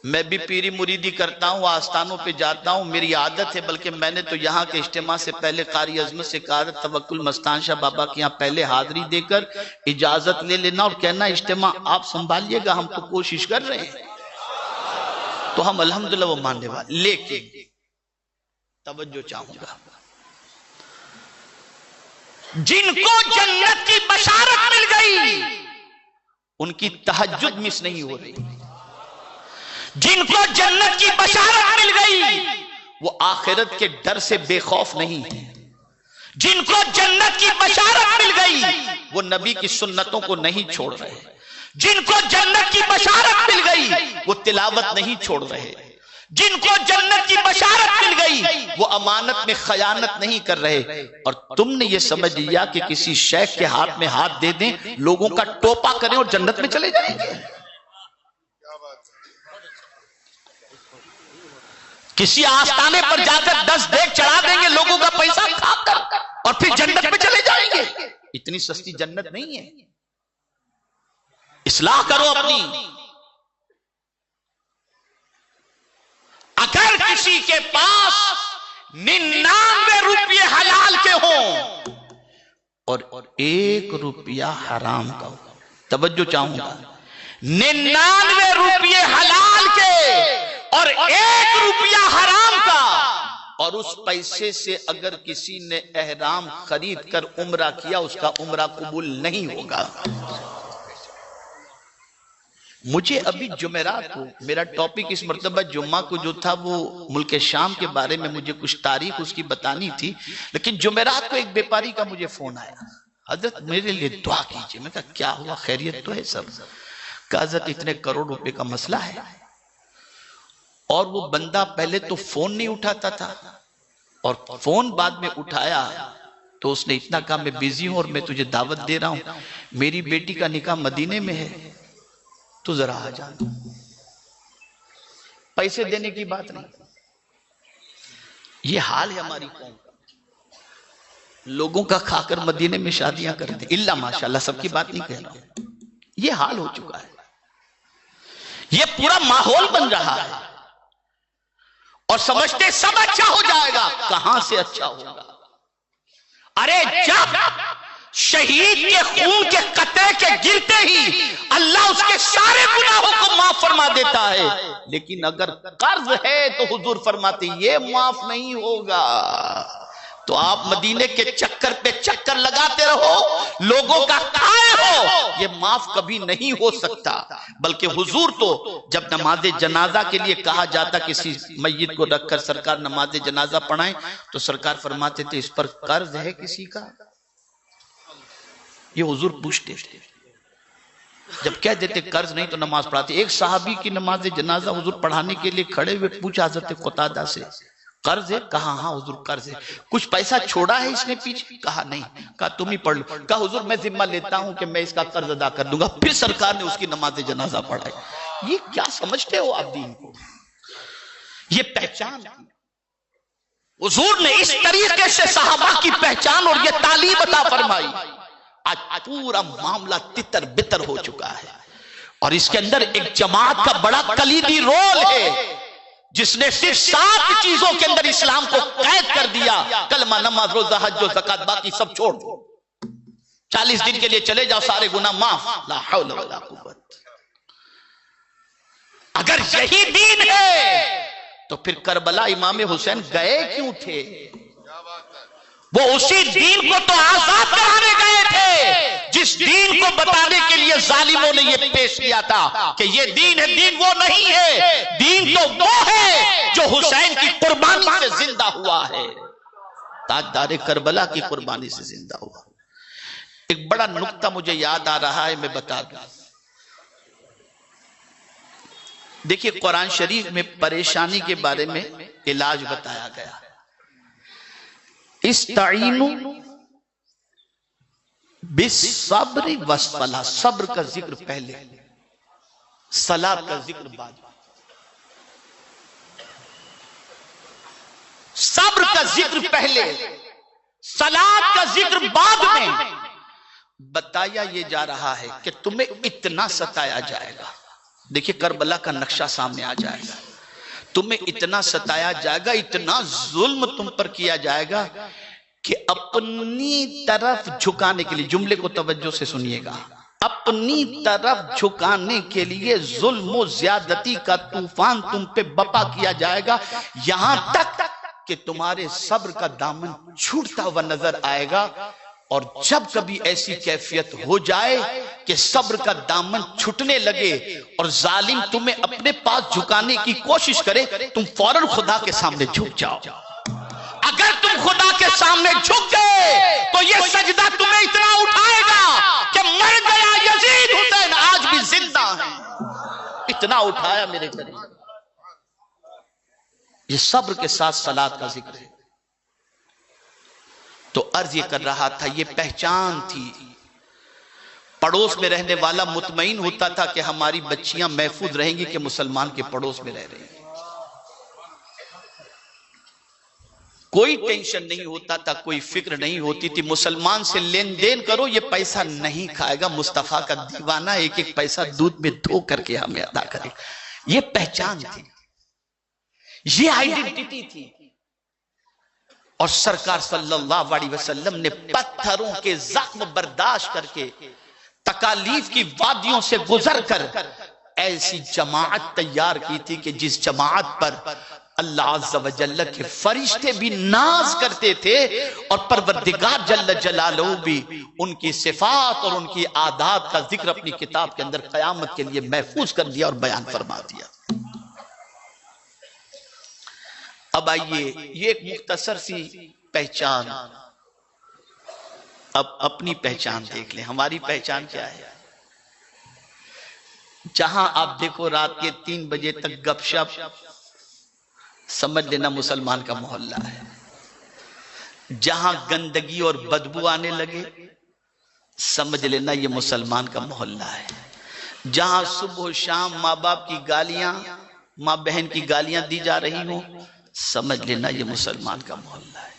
میں بھی پیری مریدی کرتا ہوں، آستانوں پہ جاتا ہوں، میری عادت ہے، بلکہ میں نے تو یہاں کے اجتماع سے پہلے قاری عظمت سے کہا تھا توکل مستان شاہ بابا کے یہاں پہلے حاضری دے کر اجازت لے لینا اور کہنا اجتماع آپ سنبھالیے گا، ہم تو کوشش کر رہے ہیں۔ تو ہم الحمدللہ وہ ماننے والے، لیکن توجہ چاہوں گا، جن کو جنت کی بشارت مل گئی ان کی تہجد مس نہیں ہو رہی، جن کو جنت کی بشارت مل گئی وہ آخرت کے ڈر سے بے خوف نہیں ہے، جن کو جنت کی بشارت مل گئی وہ نبی کی سنتوں کو نہیں چھوڑ رہے، جن کو جنت کی بشارت مل گئی وہ تلاوت نہیں چھوڑ رہے، جن کو جنت کی بشارت مل گئی وہ امانت میں خیانت نہیں کر رہے۔ اور تم نے یہ سمجھ لیا کہ کسی شیخ کے ہاتھ میں ہاتھ دے دیں، لوگوں کا ٹوپا کریں اور جنت میں چلے جائیں گے؟ کسی آستانے پر جا کر 10 دیگ چڑھا دیں گے لوگوں کا پیسہ کھا کر اور پھر جنت میں چلے جائیں گے؟ اتنی سستی جنت نہیں ہے۔ اصلاح کرو اپنی۔ اگر کسی کے پاس 99 روپے حلال کے ہوں اور 1 روپیہ حرام کا ہو، توجہ چاہوں گا، 99 روپے حلال کے اور 1 روپیہ حرام کا، اور اس پیسے سے اگر کسی نے احرام خرید کر عمرہ کیا اس کا عمرہ قبول نہیں ہوگا۔ مجھے ابھی جمعرات کو میرا ٹاپک اس مرتبہ جمعہ کو جو تھا وہ ملک شام کے بارے میں مجھے کچھ تاریخ اس کی بتانی تھی، لیکن جمعرات کو ایک بیپاری کا مجھے فون آیا، حضرت میرے لیے دعا کیجئے۔ میں کہا کیا ہوا، خیریت تو ہے سب؟ کہا حضرت اتنے کروڑ روپے کا مسئلہ ہے، اور وہ بندہ پہلے تو فون نہیں اٹھاتا تھا اور فون بعد میں اٹھایا تو اس نے اتنا کہا میں بیزی ہوں اور میں تجھے دعوت دے رہا ہوں، میری بیٹی کا نکاح مدینے میں ہے تو ذرا آ جانا۔ پیسے دینے کی بات نہیں، یہ حال ہے ہماری قوم کا، لوگوں کا کھا کر مدینے میں شادیاں کرتے، اللہ ماشاءاللہ سب کی بات نہیں کہہ رہا ہوں، یہ حال ہو چکا ہے، یہ پورا ماحول بن رہا ہے، اور سمجھتے سب اچھا ہو جائے گا، کہاں سے اچھا ہوگا؟ ارے جب شہید کے خون کے قطرے کے گرتے ہی اللہ اس کے سارے گناہوں کو معاف فرما دیتا ہے، لیکن اگر قرض ہے تو حضور فرماتے یہ معاف نہیں ہوگا۔ تو آپ مدینے کے چکر پہ چکر لگاتے رہو، لوگوں کا کھائے ہو، یہ معاف کبھی نہیں ہو سکتا۔ بلکہ حضور تو جب نماز جنازہ کے لیے کہا جاتا کسی میت کو رکھ کر سرکار نماز جنازہ پڑھائیں تو سرکار فرماتے تھے اس پر قرض ہے کسی کا؟ یہ حضور پوچھتے تھے، جب کہہ دیتے قرض نہیں تو نماز پڑھاتے۔ ایک صحابی کی نماز جنازہ حضور پڑھانے کے لیے کھڑے ہوئے پوچھا حضرت قتادہ سے قرض ہے؟ کہا ہاں حضور قرض ہے۔ کچھ پیسہ چھوڑا ہے اس نے پیچھے؟ کہا نہیں۔ کہا تم ہی پڑھ لو۔ کہا حضور میں ذمہ لیتا ہوں کہ میں اس کا قرض ادا کر دوں گا۔ پھر سرکار نے اس کی نماز جنازہ پڑھائی۔ یہ کیا سمجھتے ہو آپ دین کو؟ یہ پہچان حضور نے اس طریقے سے صحابہ کی پہچان اور یہ تعلیم عطا فرمائی۔ آج پورا معاملہ تتر بتر ہو چکا ہے، اور اس کے اندر ایک جماعت کا بڑا کلیدی رول ہے جس نے صرف 7 چیزوں کے اندر اسلام کو قید کر دیا، کلمہ، نماز، روزہ، حج و زکات، باقی سب چھوڑ دو، 40 دن کے لیے چلے جاؤ سارے گناہ معاف، لا حول ولا قوت۔ اگر یہی دین ہے تو پھر کربلا امام حسین گئے کیوں تھے؟ وہ اسی دین کو تو آزاد کرانے گئے تھے جس دین کو بتانے کے لیے ظالموں نے یہ پیش کیا تھا کہ یہ دین ہے، دین وہ نہیں ہے، دین تو وہ ہے جو حسین کی قربانی سے زندہ ہوا ہے، تاجدار کربلا کی قربانی سے زندہ ہوا۔ ایک بڑا نکتہ مجھے یاد آ رہا ہے، میں بتا دوں۔ دیکھیے قرآن شریف میں پریشانی کے بارے میں علاج بتایا گیا۔ استعینوا بالصبر والصلاۃ، صبر کا ذکر پہلے، صلاۃ کا ذکر بعد۔ صبر کا ذکر پہلے، صلاۃ کا ذکر بعد میں۔ بتایا یہ جا رہا ہے کہ تمہیں اتنا ستایا جائے گا، دیکھیے کربلا کا نقشہ سامنے آ جائے گا، تمہیں اتنا ستایا جائے گا، اتنا ظلم تم پر کیا جائے گا کہ اپنی طرف جھکانے کے لیے، جملے کو توجہ سے سنیے گا، اپنی طرف جھکانے کے لیے ظلم و زیادتی کا طوفان تم پہ بپا کیا جائے گا، یہاں تک کہ تمہارے صبر کا دامن چھوٹتا ہوا نظر آئے گا۔ اور جب کبھی ایسی کیفیت ہو جائے کہ صبر کا دامن چھٹنے لگے اور ظالم تمہیں اپنے پاس جھکانے کی کوشش کرے، تم فوراً خدا کے سامنے جھک جاؤ۔ اگر تم خدا کے سامنے جھک گئے تو یہ سجدہ تمہیں اتنا اٹھائے گا کہ مر گیا یزید، حسین آج بھی زندہ ہے، اتنا اٹھایا میرے قریب۔ یہ صبر کے ساتھ صلاۃ کا ذکر ہے۔ تو عرض یہ کر رہا تھا، یہ پہچان تھی۔ پڑوس میں رہنے والا مطمئن ہوتا تھا کہ ہماری بچیاں محفوظ رہیں گی کہ مسلمان کے پڑوس میں رہ رہی ہیں، کوئی ٹینشن نہیں ہوتا تھا، کوئی فکر نہیں ہوتی تھی، مسلمان سے لین دین کرو یہ پیسہ نہیں کھائے گا، مصطفیٰ کا دیوانہ ایک ایک پیسہ دودھ میں دھو کر کے ہمیں ادا کرے گا۔ یہ پہچان تھی، یہ آئیڈینٹی تھی۔ اور سرکار صلی اللہ علیہ وسلم نے پتھروں کے زخم برداشت کر کے، تکالیف کی وادیوں سے گزر کر ایسی جماعت تیار کی تھی کہ جس جماعت پر اللہ عز و جل کے فرشتے بھی ناز کرتے تھے، اور پروردگار جل جلالہ بھی ان کی صفات اور ان کی عادات کا ذکر اپنی کتاب کے اندر قیامت کے لیے محفوظ کر دیا اور بیان فرما دیا۔ اب آئیے، یہ ایک مختصر سی پہچان، اب اپنی پہچان دیکھ لیں، ہماری پہچان کیا ہے؟ جہاں آپ دیکھو رات کے 3 بجے تک گپ شپ، سمجھ لینا مسلمان کا محلہ ہے۔ جہاں گندگی اور بدبو آنے لگے، سمجھ لینا یہ مسلمان کا محلہ ہے۔ جہاں صبح و شام ماں باپ کی گالیاں، ماں بہن کی گالیاں دی جا رہی ہوں، سمجھ لینا یہ مسلمان کا محلہ ہے۔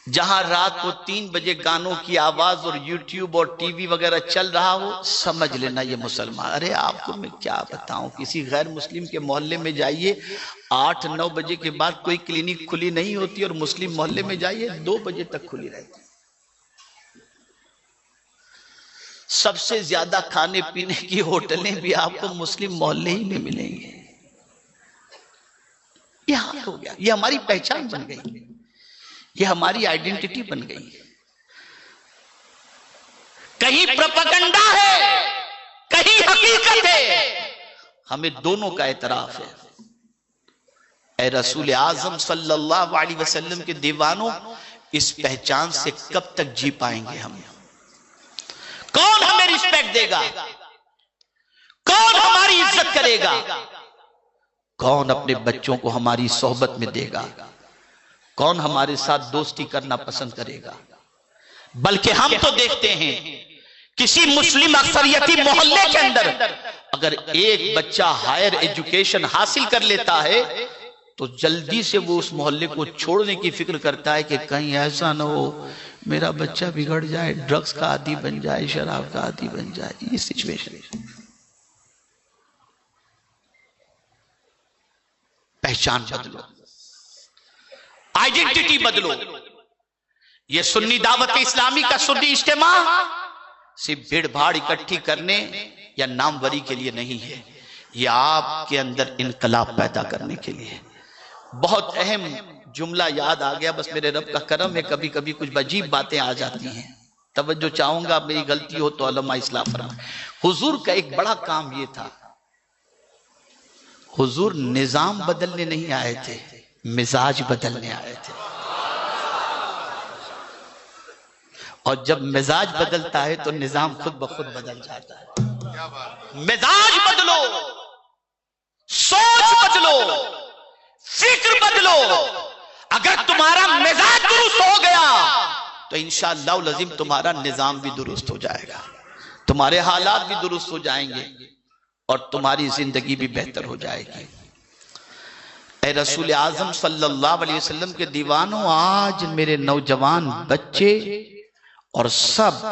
جہاں رات کو 3 بجے گانوں کی آواز اور یوٹیوب اور ٹی وی وغیرہ چل رہا ہو، سمجھ لینا یہ مسلمان۔ ارے آپ کو میں کیا بتاؤں، کسی غیر مسلم کے محلے میں جائیے، 8-9 بجے کے بعد کوئی کلینک کھلی نہیں ہوتی، اور مسلم محلے میں جائیے 2 بجے تک کھلی رہتی۔ سب سے زیادہ کھانے پینے کی ہوٹلیں بھی آپ کو مسلم محلے ہی میں ملیں گے۔ یہ حال ہو گیا، یہ ہماری پہچان بن گئی، یہ ہماری آئیڈینٹی بن گئی۔ کہیں پروپیگنڈا ہے، کہیں حقیقت ہے، ہمیں دونوں کا اعتراف ہے۔ اے رسول اعظم صلی اللہ علیہ وسلم کے دیوانوں، اس پہچان سے کب تک جی پائیں گے ہم؟ کون ہمیں رسپیکٹ دے گا؟ کون ہماری عزت کرے گا؟ کون اپنے بچوں کو ہماری صحبت میں دے گا؟ کون ہمارے ساتھ دوستی کرنا پسند کرے گا؟ بلکہ ہم تو دیکھتے ہیں کسی مسلم اکثریتی محلے کے اندر اگر ایک بچہ ہائر ایجوکیشن حاصل کر لیتا ہے تو جلدی سے وہ اس محلے کو چھوڑنے کی فکر کرتا ہے کہ کہیں ایسا نہ ہو میرا بچہ بگڑ جائے، ڈرگز کا عادی بن جائے، شراب کا عادی بن جائے۔ یہ سچویشن ہے۔ پہچان بدلو، آئیڈینٹی بدلو۔ یہ سنی دعوت اسلامی کا سنی اجتماع صرف بھیڑ بھاڑ اکٹھی کرنے یا ناموری کے لیے نہیں ہے، یہ آپ کے اندر انقلاب پیدا کرنے کے لیے. بہت اہم جملہ یاد آ گیا، بس میرے رب کا کرم ہے کبھی کبھی کچھ عجیب باتیں آ جاتی ہیں. توجہ چاہوں گا، میری غلطی ہو تو علماء اصلاح فرمائیں. حضور کا ایک بڑا کام یہ تھا، حضور نظام بدلنے نہیں آئے تھے، مزاج بدلنے آئے تھے. اور جب مزاج بدلتا ہے تو نظام خود بخود بدل جاتا ہے. مزاج بدلو، سوچ بدلو، فکر بدلو. اگر تمہارا مزاج درست ہو گیا تو انشاءاللہ العظیم تمہارا نظام بھی درست ہو جائے گا، تمہارے حالات بھی درست ہو جائیں گے اور تمہاری زندگی بھی بہتر ہو جائے گی. اے رسول اعظم صلی اللہ علیہ وسلم کے دیوانوں، آج میرے نوجوان بچے اور سب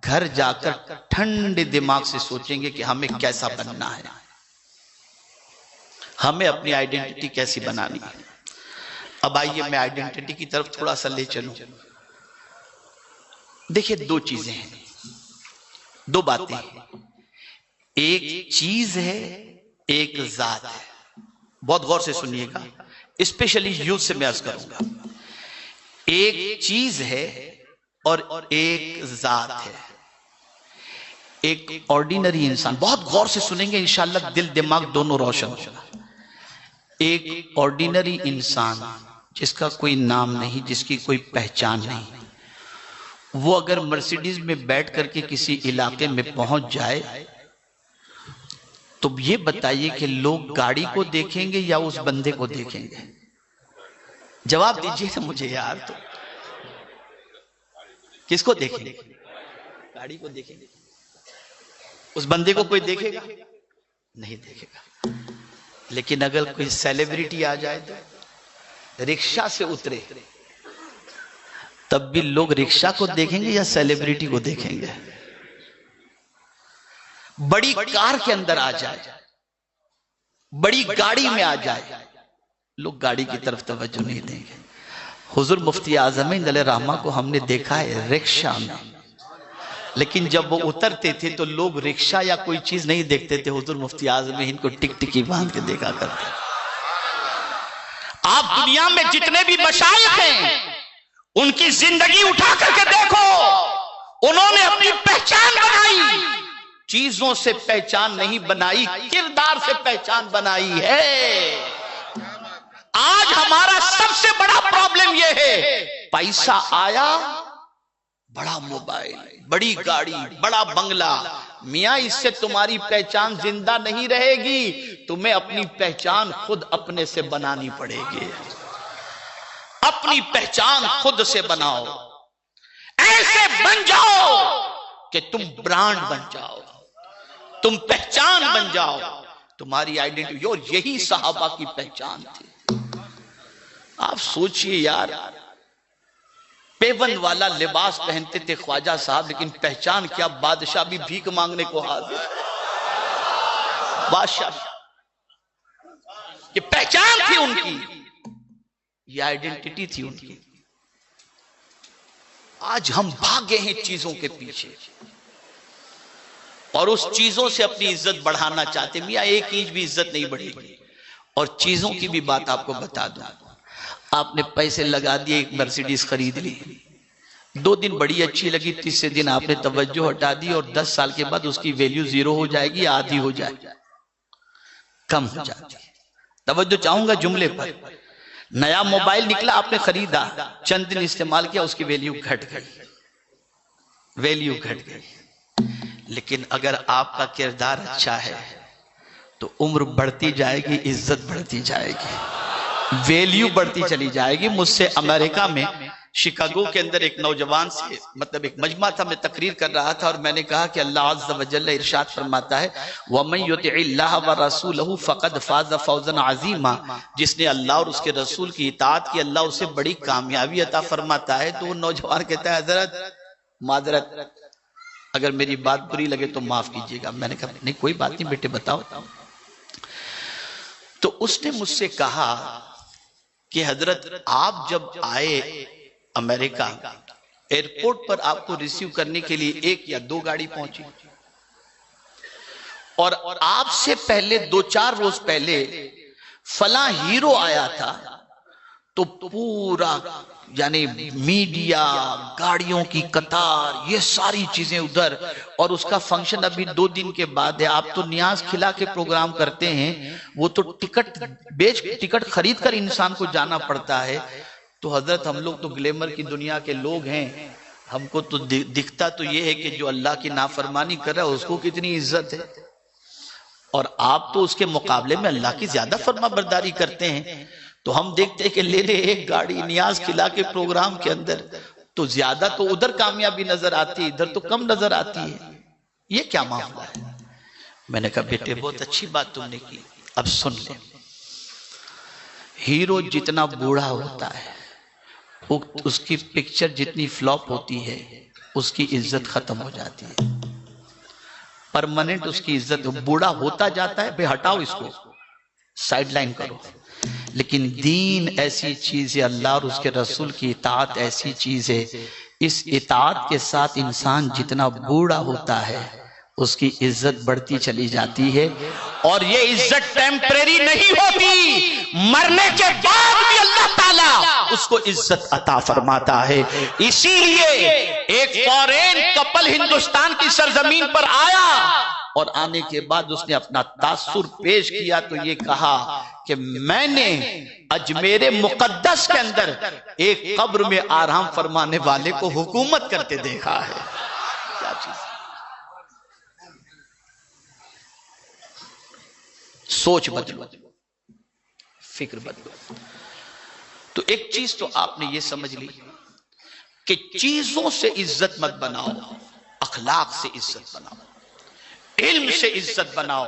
گھر جا کر ٹھنڈے دماغ سے سوچیں گے کہ ہمیں کیسا بننا ہے، ہمیں اپنی آئیڈینٹی کیسی بنانی ہے. اب آئیے میں آئیڈینٹی کی طرف تھوڑا سا لے چلوں. دیکھیں دو چیزیں ہیں، دو باتیں ہیں. ایک چیز ہے، ایک ذات ہے. بہت غور سے سنیے گا، اسپیشلی یوتھ سے میں عرض کروں گا. ایک چیز ہے اور ایک ذات ہے. ایک آرڈینری انسان، بہت غور سے سنیں گے انشاءاللہ دل دماغ دونوں روشن ہوگا. ایک آرڈینری انسان جس کا کوئی نام نہیں، جس کی کوئی پہچان نہیں، وہ اگر مرسیڈیز میں بیٹھ کر کے کسی علاقے میں پہنچ جائے تو یہ بتائیے کہ لوگ گاڑی کو دیکھیں گے یا اس بندے کو دیکھیں گے؟ جواب دیجئے نا مجھے یار. تو کس کو دیکھیں گے؟ گاڑی کو دیکھیں گے. اس بندے کو کوئی دیکھے گا؟ نہیں دیکھے گا. لیکن اگر کوئی سیلیبریٹی آ جائے تو رکشہ سے اترے تب بھی لوگ رکشہ کو دیکھیں گے یا سیلیبریٹی کو دیکھیں گے؟ بڑی کار کے اندر آ جائے، بڑی گاڑی میں آ جائے، لوگ گاڑی کی طرف توجہ نہیں دیں گے. حضور مفتی اعظم علیہ رحمہ کو ہم نے دیکھا ہے رکشہ میں، لیکن جب وہ اترتے تھے تو لوگ رکشہ یا کوئی چیز نہیں دیکھتے تھے، حضور مفتی اعظم ان کو ٹک ٹکی باندھ کے دیکھا کرتے. آپ دنیا میں جتنے بھی مشائخ ہیں ان کی زندگی اٹھا کر کے دیکھو، انہوں نے اپنی پہچان بنائی، چیزوں سے پہچان نہیں بنائی، کردار سے پہچان بنائی ہے. آج ہمارا سب سے بڑا پرابلم یہ ہے، پیسہ آیا، بڑا موبائل، بڑی گاڑی، بڑا بنگلہ. میاں اس سے تمہاری پہچان زندہ نہیں رہے گی، تمہیں اپنی پہچان خود اپنے سے بنانی پڑے گی. اپنی پہچان خود سے بناؤ، ایسے بن جاؤ کہ تم برانڈ بن جاؤ، تم پہچان بن جاؤ، تمہاری آئیڈینٹی. اور یہی صحابہ کی پہچان تھی. آپ سوچئے یار، پیون والا لباس پہنتے تھے خواجہ صاحب، لیکن پہچان کیا؟ بادشاہ بھی بھیک مانگنے کو حاضر. بادشاہ، یہ پہچان تھی ان کی، یہ آئیڈینٹی تھی ان کی. آج ہم بھاگے ہیں چیزوں کے پیچھے اور اس چیزوں سے اپنی عزت بڑھانا چاہتے. میاں ایک انچ بھی عزت نہیں بڑھے گی. اور چیزوں کی بھی بات آپ کو بتا دوں، آپ نے پیسے لگا دیے، ایک مرسیڈیز خرید لی، 2 دن بڑی اچھی لگی، تیسرے دن آپ نے توجہ ہٹا دی اور 10 سال کے بعد اس کی ویلیو 0 ہو جائے گی، آدھی ہو جائے گی، کم ہو جاتی ہے. توجہ چاہوں گا جملے پر. نیا موبائل نکلا، آپ نے خریدا، چند دن استعمال کیا، اس کی ویلیو گھٹ گئی، ویلیو گھٹ گئی. لیکن اگر آپ کا کردار اچھا ہے تو عمر بڑھتی جائے گی، عزت بڑھتی جائے گی، ویلیو بڑھتی چلی جائے گی. مجھ سے امریکہ میں شکاگو کے اندر ایک نوجوان سے ایک مجمع تھا، میں تقریر کر رہا تھا اور میں نے کہا کہ اللہ عز و جل ارشاد فرماتا ہے وَمَن يُطِعِ اللَّهَ وَرَسُولَهُ فَقَدْ فَازَ فَوْزًا عَظِيمًا. جس نے اللہ اور اس کے رسول کی اطاعت کی، اللہ اسے بڑی کامیابی عطا فرماتا ہے. تو وہ نوجوان کہتا ہے حضرت معذرت، اگر میری بات بری لگے تو معاف کیجئے گا. میں نے کہا نہیں کوئی بات نہیں بیٹے بتاؤ. تو اس نے مجھ سے کہا کہ حضرت آپ جب آئے امریکہ، ایئرپورٹ پر آپ کو ریسیو کرنے کے لیے 1 یا 2 گاڑی پہنچی، اور آپ سے پہلے 2-4 روز پہلے فلاں ہیرو آیا تھا، تو پورا یعنی میڈیا، گاڑیوں کی قطار، یہ ساری چیزیں ادھر، اور اس کا فنکشن ابھی 2 دن کے بعد ہے۔ آپ تو نیاز کھلا کے پروگرام کرتے ہیں، وہ تو ٹکٹ خرید کر انسان کو جانا پڑتا ہے۔ تو حضرت ہم لوگ تو گلیمر کی دنیا کے لوگ ہیں، ہم کو تو دکھتا تو یہ ہے کہ جو اللہ کی نافرمانی کر رہا ہے اس کو کتنی عزت ہے، اور آپ تو اس کے مقابلے میں اللہ کی زیادہ فرما برداری کرتے ہیں۔ تو ہم دیکھتے ہیں کہ لے لے ایک گاڑی نیاز کھلا کے پروگرام کے اندر، تو زیادہ تو ادھر کامیابی نظر آتی ہے، ادھر تو کم نظر آتی ہے۔ یہ کیا معاملہ ہے؟ میں نے کہا بیٹے بہت اچھی بات تم نے کی، اب سن لیں۔ ہیرو جتنا بوڑھا ہوتا ہے اس کی پکچر جتنی فلاپ ہوتی ہے اس کی عزت ختم ہو جاتی ہے، پرماننٹ اس کی عزت بوڑھا ہوتا جاتا ہے۔ بے ہٹاؤ اس کو، سائیڈ لائن کرو۔ لیکن دین ایسی چیز ہے، اللہ اور اس کے رسول کی اطاعت ایسی چیز ہے، اس اطاعت کے ساتھ انسان جتنا بوڑھا ہوتا ہے اس کی عزت بڑھتی چلی جاتی ہے، اور یہ عزت ٹیمپریری نہیں ہوتی، مرنے کے بعد بھی اللہ تعالیٰ اس کو عزت عطا فرماتا ہے۔ اسی لیے ایک فورین کپل ہندوستان کی سرزمین پر آیا، اور آنے کے بعد اس نے اپنا تاثر پیش کیا، تو یہ کہا کہ میں نے اجمیر مقدس کے اندر ایک قبر میں آرام فرمانے والے کو حکومت کرتے دیکھا ہے۔ کیا چیز؟ سوچ بدلو، فکر بدلو۔ تو ایک چیز تو آپ نے یہ سمجھ لی کہ چیزوں سے عزت مت بناؤ، اخلاق سے عزت بناؤ، علم سے عزت بناؤ،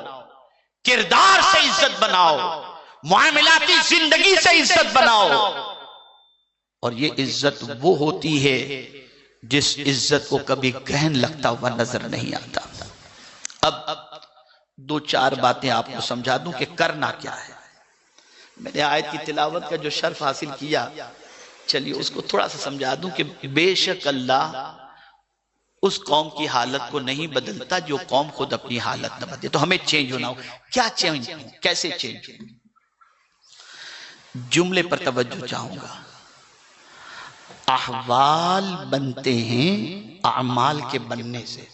کردار سے عزت بناؤ، معاملاتی زندگی سے عزت بناؤ۔ اور یہ عزت وہ ہوتی ہے جس عزت کو کبھی گہن لگتا ہوا نظر نہیں آتا۔ اب 2-4 باتیں آپ کو سمجھا دوں کہ کرنا کیا ہے۔ میں نے آیت کی تلاوت کا جو شرف حاصل کیا، چلیے اس کو تھوڑا سا سمجھا دوں کہ بے شک اللہ اس قوم کی حالت کو نہیں بدلتا جو قوم خود اپنی حالت نہ بدلے۔ تو ہمیں چینج ہونا ہو، کیا چینج ہو، کیسے چینج ہو؟ جملے پر توجہ چاہوں گا۔ احوال بنتے ہیں اعمال کے بننے سے۔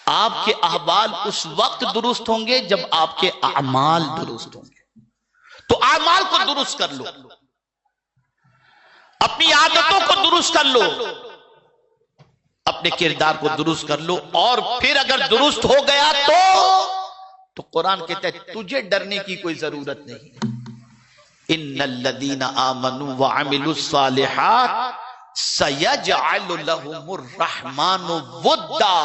آپ کے احوال اس وقت درست ہوں گے جب آپ کے اعمال درست ہوں گے۔ تو اعمال کو درست کر لو، اپنی عادتوں کو درست کر لو، اپنے کردار کو درست کر لو، اور پھر اگر درست ہو گیا تو قرآن کہتا ہے تجھے ڈرنے کی کوئی ضرورت نہیں۔ ان الذین آمنوا وعملوا الصالحات سیجعل لهم الرحمن ودا،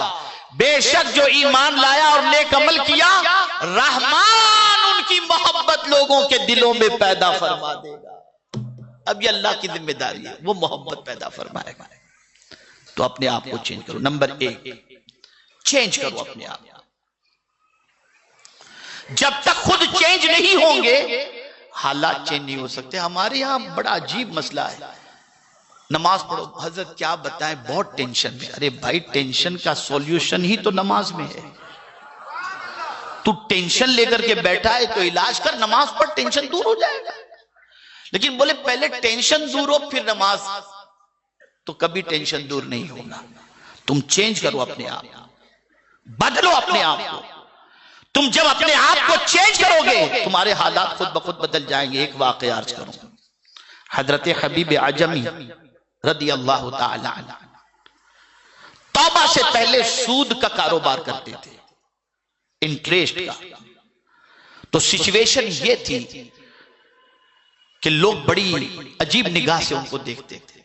بے شک جو ایمان لایا اور نیک عمل کیا، رحمان ان کی محبت لوگوں کے دلوں میں پیدا فرما دے گا۔ اب یہ اللہ کی ذمہ داری ہے، وہ محبت پیدا فرمائے گا۔ تو اپنے آپ کو چینج کرو۔ نمبر 1، چینج کرو اپنے آپ۔ جب تک خود چینج نہیں ہوں گے حالات چینج نہیں ہو سکتے۔ ہمارے یہاں بڑا عجیب مسئلہ ہے، نماز پڑھو، حضرت کیا بتائیں بہت ٹینشن میں۔ ارے بھائی ٹینشن کا سولوشن ہی تو نماز میں ہے۔ تو ٹینشن لے کر کے بیٹھا ہے تو علاج کر، نماز پڑھ، ٹینشن دور ہو جائے گا۔ لیکن بولے پہلے ٹینشن دور ہو پھر نماز، تو کبھی ٹینشن دور نہیں ہوگا۔ تم چینج کرو اپنے آپ، بدلو اپنے آپ کو۔ تم جب اپنے آپ کو چینج کرو گے تمہارے حالات خود بخود بدل جائیں گے۔ ایک واقعہ عرض کروں، حضرت حبیب عجمی رضی اللہ تعالی عنہ توبہ سے پہلے سود کا کاروبار کرتے تھے، انٹریسٹ کا۔ تو سچویشن یہ تھی کہ لوگ بڑی عجیب نگاہ سے ان کو دیکھتے تھے،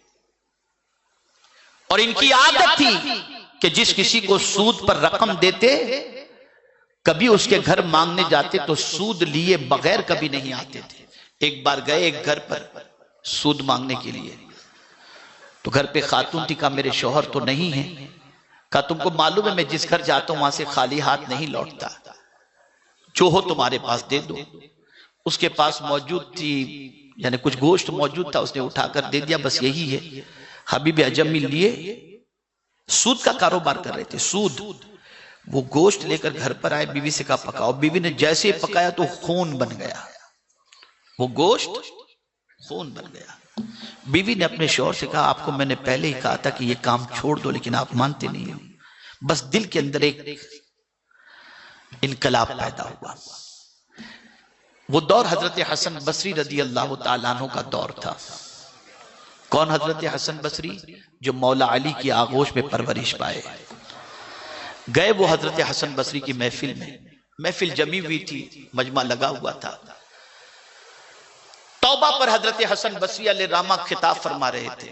اور ان کی عادت تھی کہ جس کسی کو سود پر رقم دیتے کبھی اس کے گھر مانگنے جاتے تو سود لیے بغیر کبھی نہیں آتے تھے۔ ایک بار گئے ایک گھر پر سود مانگنے کے لیے، تو گھر پہ خاتون تھی، کہا میرے شوہر تو نہیں ہے، کہا تم کو معلوم ہے میں جس گھر جاتا ہوں وہاں سے خالی ہاتھ نہیں لوٹتا، جو ہو تمہارے پاس دے دو۔ اس کے پاس موجود تھی، یعنی کچھ گوشت موجود تھا، اس نے اٹھا کر دے دیا، بس یہی ہے۔ حبیب عجمی لیے سود کا کاروبار کر رہے تھے، سود وہ گوشت لے کر گھر پر آئے، بیوی سے کہا پکاؤ، بیوی نے جیسے ہی پکایا تو خون بن گیا، وہ گوشت خون بن گیا۔ بیوی نے اپنے شوہر سے کہا آپ کو میں نے پہلے ہی کہا تھا کہ یہ کام چھوڑ دو، لیکن آپ مانتے نہیں ہو۔ بس دل کے اندر ایک انقلاب پیدا ہوا۔ وہ دور حضرت حسن بصری رضی اللہ تعالیٰ عنہ کا دور تھا۔ کون حضرت حسن بصری؟ جو مولا علی کی آغوش میں پرورش پائے۔ گئے وہ حضرت حسن بصری کی محفل میں، محفل جمی ہوئی تھی، مجمع لگا ہوا تھا۔ توبہ پر حضرت حسن بصری علیہ رحمہ خطاب فرما رہے تھے،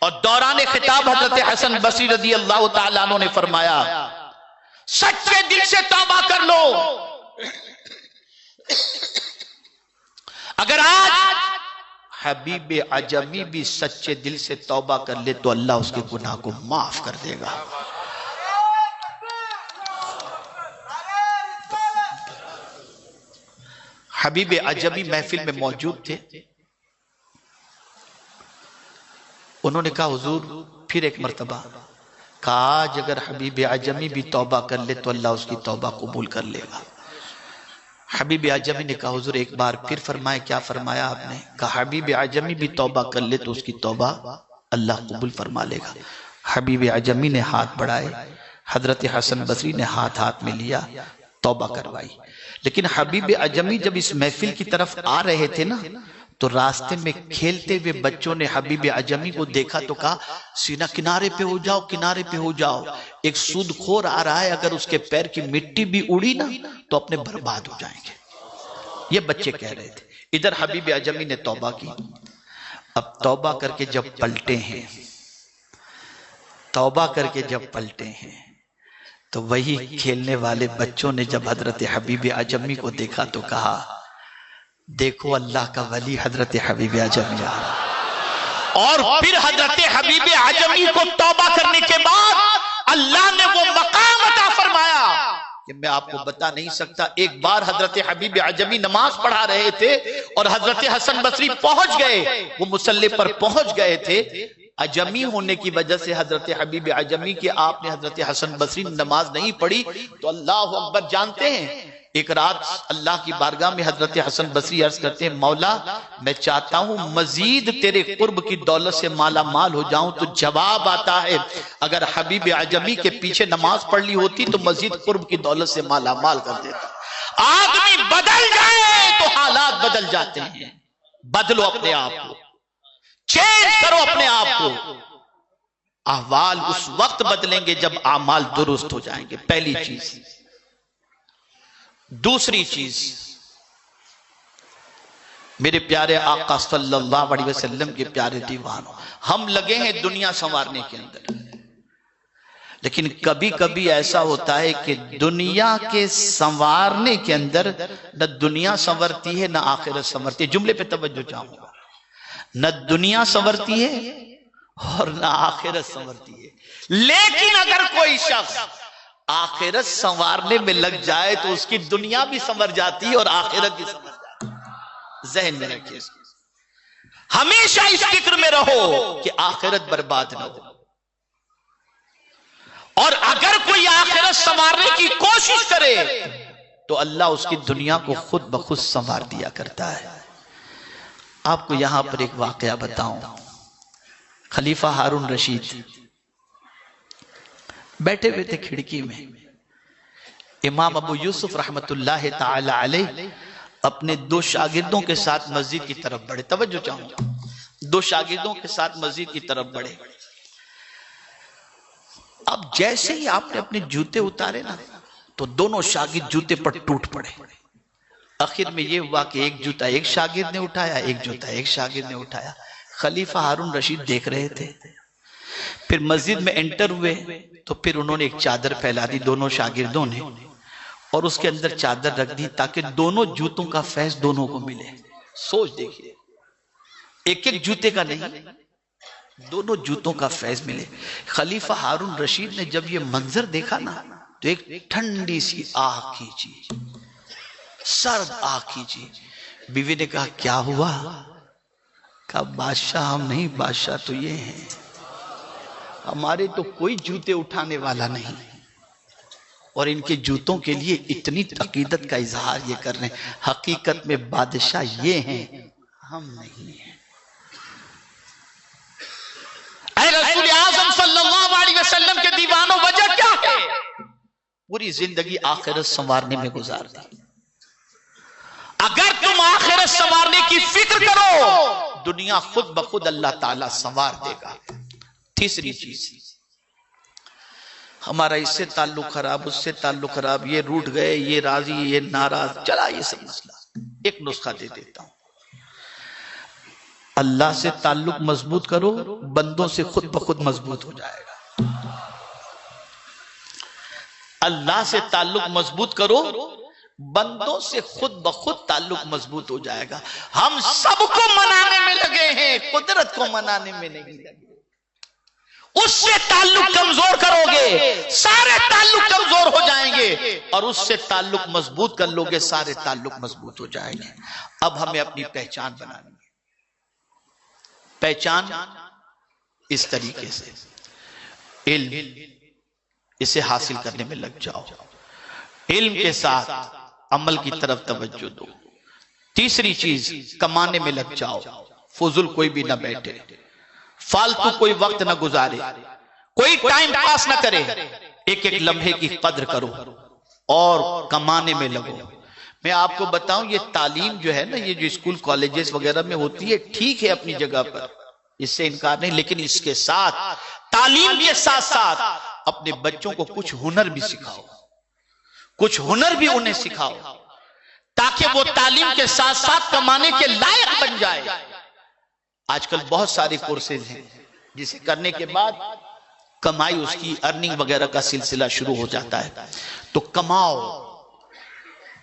اور دوران خطاب حضرت حسن بصری رضی اللہ تعالیٰ عنہ نے فرمایا سچے دل سے توبہ کر لو۔ اگر آج حبیب عجمی بھی سچے دل سے توبہ کر لے تو اللہ اس کے گناہ کو معاف کر دے گا۔ حبیب عجمی محفل میں موجود تھے، انہوں نے کہا حضور پھر ایک مرتبہ، کہا آج اگر حبیب عجمی بھی توبہ کر لے تو اللہ اس کی توبہ قبول کر لے گا۔ حبیب عجمی نے کہا حضور ایک بار پھر فرمائے۔ کیا فرمایا آپ نے؟ کہا حبیب عجمی بھی توبہ کر لے تو اس کی توبہ اللہ قبول فرما لے گا۔ حبیب عجمی نے ہاتھ بڑھائے، حضرت حسن بصری نے ہاتھ میں لیا، توبہ کروائی۔ لیکن حبیب عجمی جب اس محفل کی طرف آ رہے تھے نا تو راستے میں کھیلتے ہوئے بچوں نے حبیب عجمی کو دیکھا تو کہا سینہ کنارے پہ ہو جاؤ، کنارے پہ ہو جاؤ، ایک سود خور آ رہا ہے، اگر اس کے پیر کی مٹی بھی اڑی نا تو اپنے برباد ہو جائیں گے۔ یہ بچے کہہ رہے تھے۔ ادھر حبیب عجمی نے توبہ کی۔ اب توبہ کر کے جب پلٹے ہیں، توبہ کر کے جب پلٹے ہیں تو وہی کھیلنے والے بچوں نے جب حضرت حبیب عجمی کو دیکھا تو کہا دیکھو اللہ کا ولی حضرت حبیب عجمی آ رہا۔ اور پھر حضرت حبیب عجمی کو توبہ کرنے کے بعد اللہ نے وہ مقام عطا فرمایا کہ میں آپ کو بتا نہیں سکتا۔ ایک بار حضرت حبیب عجمی نماز پڑھا رہے تھے اور حضرت حسن بصری پہنچ گئے، وہ مصلی پر پہنچ گئے تھے۔ عجمی ہونے کی وجہ سے حضرت حبیب عجمی کے آپ نے حضرت حسن بصری نماز نہیں پڑھی تو اللہ اکبر جانتے ہیں۔ ایک رات اللہ کی بارگاہ میں حضرت حسن بصری عرض کرتے ہیں مولا میں چاہتا ہوں مزید تیرے قرب کی دولت سے مالا مال ہو جاؤں، تو جواب آتا ہے اگر حبیب عجمی کے پیچھے نماز پڑھ لی ہوتی تو مزید قرب کی دولت سے مالا مال کر دیتا۔ آدمی بدل جائے تو حالات بدل جاتے ہیں۔ بدلو اپنے آپ کو، چینج کرو اپنے آپ کو۔ احوال اس وقت بدلیں گے جب اعمال درست ہو جائیں گے، پہلی چیز۔ دوسری چیز، میرے پیارے آقا صلی اللہ علیہ وسلم کے پیارے دیوانوں، ہم لگے ہیں دنیا سنوارنے کے اندر، لیکن کبھی کبھی ایسا ہوتا ہے کہ دنیا کے سنوارنے کے اندر نہ دنیا سنورتی ہے نہ آخرت سنورتی ہے۔ جملے پہ توجہ چاہوں گا، نہ دنیا سنورتی ہے اور نہ آخرت سنورتی ہے۔ لیکن اگر کوئی شخص آخرت سنوارنے میں لگ جائے تو اس کی دنیا بھی سنور جاتی ہے اور آخرت بھی سنور جاتی ہے۔ ذہن میں رکھیے، ہمیشہ اس فکر میں رہو کہ آخرت برباد نہ ہو، اور اگر کوئی آخرت سنوارنے کی کوشش کرے تو اللہ اس کی دنیا کو خود بخود سنوار دیا کرتا ہے۔ آپ کو یہاں پر ایک واقعہ بتاؤں۔ خلیفہ ہارون رشید بیٹھے ہوئے تھے کھڑکی میں، امام ابو یوسف رحمت اللہ تعالی علیہ اپنے دو شاگردوں کے ساتھ مسجد کی طرف بڑھے۔ توجہ چاہوں گا، دو شاگردوں کے ساتھ مسجد کی طرف بڑھے۔ اب جیسے ہی آپ نے اپنے جوتے اتارے نا تو دونوں شاگرد جوتے پر ٹوٹ پڑے۔ آخر میں یہ ہوا کہ ایک جوتا ایک شاگرد نے اٹھایا، ایک جوتا ایک شاگرد نے اٹھایا۔ خلیفہ ہارون رشید دیکھ رہے تھے۔ پھر مسجد میں انٹر ہوئے تو پھر انہوں نے ایک چادر پھیلا دی دونوں شاگردوں نے، اور اس کے اندر چادر رکھ دی تاکہ دونوں جوتوں کا فیض دونوں کو ملے۔ سوچ دیکھیے، ایک ایک جوتے کا نہیں، دونوں جوتوں کا فیض ملے۔ خلیفہ ہارون رشید نے جب یہ منظر دیکھا نا تو ایک ٹھنڈی سی آہ کھینچی، سرد آہ کھینچی۔ بیوی نے کہا کیا ہوا؟ کہا بادشاہ ہم نہیں، بادشاہ تو یہ ہیں، ہمارے تو کوئی جوتے اٹھانے والا نہیں۔ اور ان کے جوتوں کے لیے اتنی عقیدت کا اظہار یہ کر رہے ہیں. حقیقت میں بادشاہ یہ ہیں، ہم نہیں ہیں. اے رسول اعظم صلی اللہ علیہ وسلم کے دیوانوں، وجہ کیا ہے؟ پوری زندگی آخرت سنوارنے میں گزار دی. اگر تم آخرت سنوارنے کی فکر کرو، دنیا خود بخود اللہ تعالیٰ سنوار دے گا. تیسری چیز، ہمارا اس سے تعلق خراب، اس سے تعلق خراب، یہ روٹ گئے، یہ راضی، یہ ناراض، چلا یہ سب مسئلہ. ایک نسخہ دے دیتا ہوں. اللہ سے تعلق مضبوط کرو، بندوں سے خود بخود مضبوط ہو جائے گا. اللہ سے تعلق مضبوط کرو، بندوں سے خود بخود تعلق مضبوط ہو جائے گا. ہم سب کو منانے میں لگے ہیں، قدرت کو منانے میں نہیں لگے. اس سے تعلق کمزور کرو گے، سارے تعلق کمزور ہو جائیں گے، اور اس سے تعلق مضبوط کر لو گے، سارے تعلق مضبوط ہو جائیں گے. اب ہمیں اپنی پہچان بنانی ہے. پہچان اس طریقے سے، علم، اسے حاصل کرنے میں لگ جاؤ. علم کے ساتھ عمل کی طرف توجہ دو. تیسری چیز، کمانے میں لگ جاؤ. فضول کوئی بھی نہ بیٹھے، فالتو کوئی وقت نہ گزارے، کوئی ٹائم پاس نہ کرے. ایک ایک لمحے کی قدر کرو اور کمانے میں لگو. میں آپ کو بتاؤں، یہ تعلیم جو ہے نا، یہ جو اسکول کالجز وغیرہ میں ہوتی ہے، ٹھیک ہے اپنی جگہ پر، اس سے انکار نہیں، لیکن اس کے ساتھ، تعلیم کے ساتھ ساتھ اپنے بچوں کو کچھ ہنر بھی سکھاؤ. کچھ ہنر بھی انہیں سکھاؤ، تاکہ وہ تعلیم کے ساتھ ساتھ کمانے کے لائق بن جائے. آج کل بہت سارے کورسز ہیں جسے کرنے کے بعد کمائی، اس کی ارننگ وغیرہ کا سلسلہ شروع ہو جاتا ہے. تو کماؤ.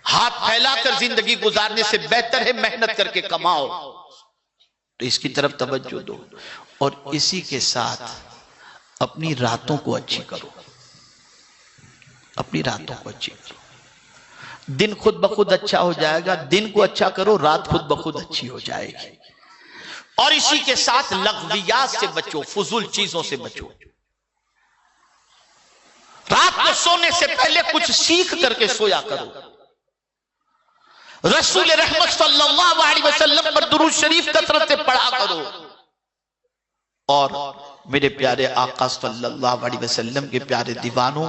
ہاتھ پھیلا کر زندگی گزارنے سے بہتر ہے محنت کر کے کماؤ. تو اس کی طرف توجہ دو، اور اسی کے ساتھ اپنی راتوں کو اچھی کرو. اپنی راتوں کو اچھی کرو. دن خود بخود اچھا ہو جائے گا. دن کو اچھا کرو، رات خود بخود اچھی ہو جائے گی. اور اسی کے ساتھ لغویات سے بچو، فضول چیزوں سے بچو. رات کو سونے سے پہلے کچھ سیکھ کر کے سویا کرو. رسول رحمت صلی اللہ علیہ وسلم پر درود شریف کثرت سے پڑھا کرو. اور میرے پیارے آقا صلی اللہ علیہ وسلم کے پیارے دیوانوں،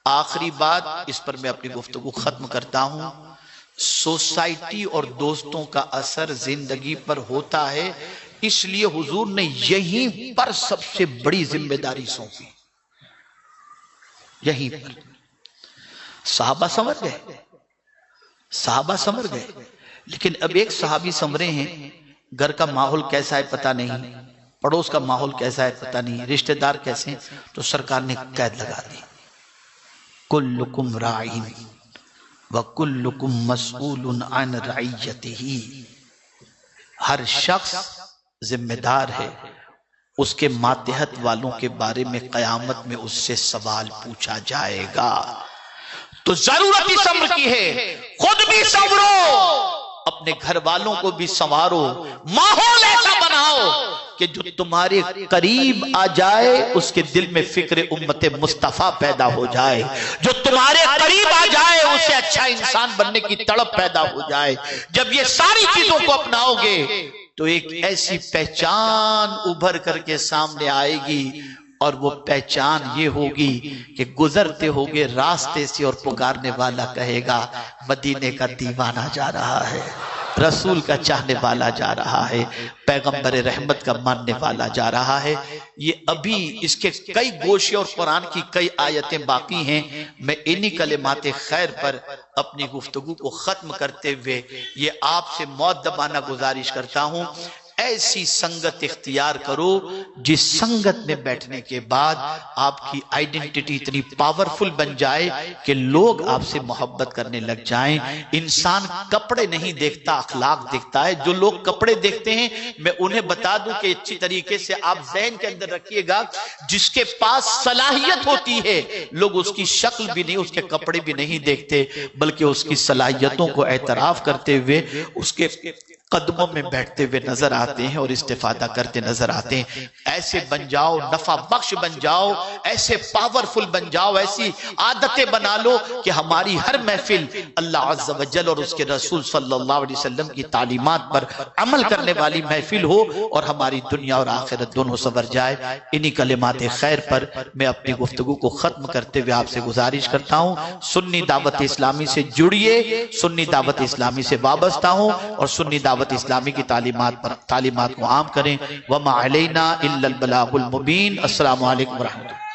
آخری بات، اس پر میں اپنی گفتگو ختم کرتا ہوں. سوسائٹی اور دوستوں کا اثر زندگی پر ہوتا ہے، اس لیے حضور نے یہیں پر سب سے بڑی ذمہ داری سونپی. یہیں پر صحابہ سنور گئے، صحابہ سنور گئے، لیکن اب ایک صحابی سنورے ہیں، گھر کا ماحول کیسا ہے پتہ نہیں، پڑوس کا ماحول کیسا ہے پتہ نہیں، رشتہ دار کیسے ہیں. تو سرکار نے قید لگا دی، کلکم راعین وَكُلُّكُمْ مَسْئُولٌ عَنْ رَعِيَّتِهِ. ہر شخص ذمہ دار ہے، اس کے ماتحت والوں کے بارے میں قیامت میں اس سے سوال پوچھا جائے گا. تو ضرورت اس امر کی ہے، خود بھی سنورو، اپنے گھر والوں کو بھی سنوارو. ماحول ایسا بناؤ کہ جو تمہارے قریب آ جائے اس کے دل میں فکر امت مصطفیٰ پیدا ہو جائے. جو تمہارے قریب آ جائے اسے اچھا انسان بننے کی تڑپ پیدا ہو جائے. جب یہ ساری چیزوں کو اپناؤ گے تو ایک ایسی پہچان ابھر کر کے سامنے آئے گی، اور وہ پہچان یہ ہوگی کہ گزرتے ہوگے راستے سے اور پکارنے والا کہے گا مدینے کا دیوانہ جا رہا ہے، رسول کا چاہنے والا جا رہا ہے، پیغمبر رحمت کا ماننے والا جا رہا ہے. یہ ابھی اس کے کئی گوشے اور قرآن کی کئی آیتیں باقی ہیں. میں انہی کلمات خیر پر اپنی گفتگو کو ختم کرتے ہوئے یہ آپ سے مؤدبانہ گزارش کرتا ہوں، ایسی سنگت اختیار کرو جس سنگت میں بیٹھنے کے بعد آپ کی آئیڈنٹیٹی اتنی پاورفل بن جائے کہ لوگ آپ سے محبت کرنے لگ جائیں. انسان کپڑے نہیں دیکھتا، اخلاق دیکھتا ہے. جو لوگ کپڑے دیکھتے ہیں میں انہیں بتا دوں کہ اچھی طریقے سے آپ ذہن کے اندر رکھیے گا، جس کے پاس صلاحیت ہوتی ہے لوگ اس کی شکل بھی نہیں، اس کے کپڑے بھی نہیں دیکھتے، بلکہ اس کی صلاحیتوں کو اعتراف کرتے ہوئے اس کے قدموں میں بیٹھتے ہوئے نظر آتے ہیں اور استفادہ کرتے نظر آتے ہیں۔ ایسے بن جاؤ، نفع بخش بن جاؤ، ایسے پاورفل بن جاؤ، ایسی عادتیں بنا لو کہ ہماری ہر محفل اللہ عز و جل اور اس کے رسول صلی اللہ علیہ وسلم کی تعلیمات پر عمل کرنے والی محفل ہو اور ہماری دنیا اور آخرت دونوں سنور جائے۔ انہی کلمات خیر پر میں اپنی گفتگو کو ختم کرتے ہوئے آپ سے گزارش کرتا ہوں، سنی دعوت اسلامی سے جڑیے، سنی دعوت اسلامی سے وابستہ ہوں اور سنی دعوت اسلامی کی تعلیمات کو عام کریں۔ وَمَا عَلَيْنَا إِلَّا الْبَلَاغُ الْمُبِينَ۔ السلام علیکم ورحمۃ اللہ۔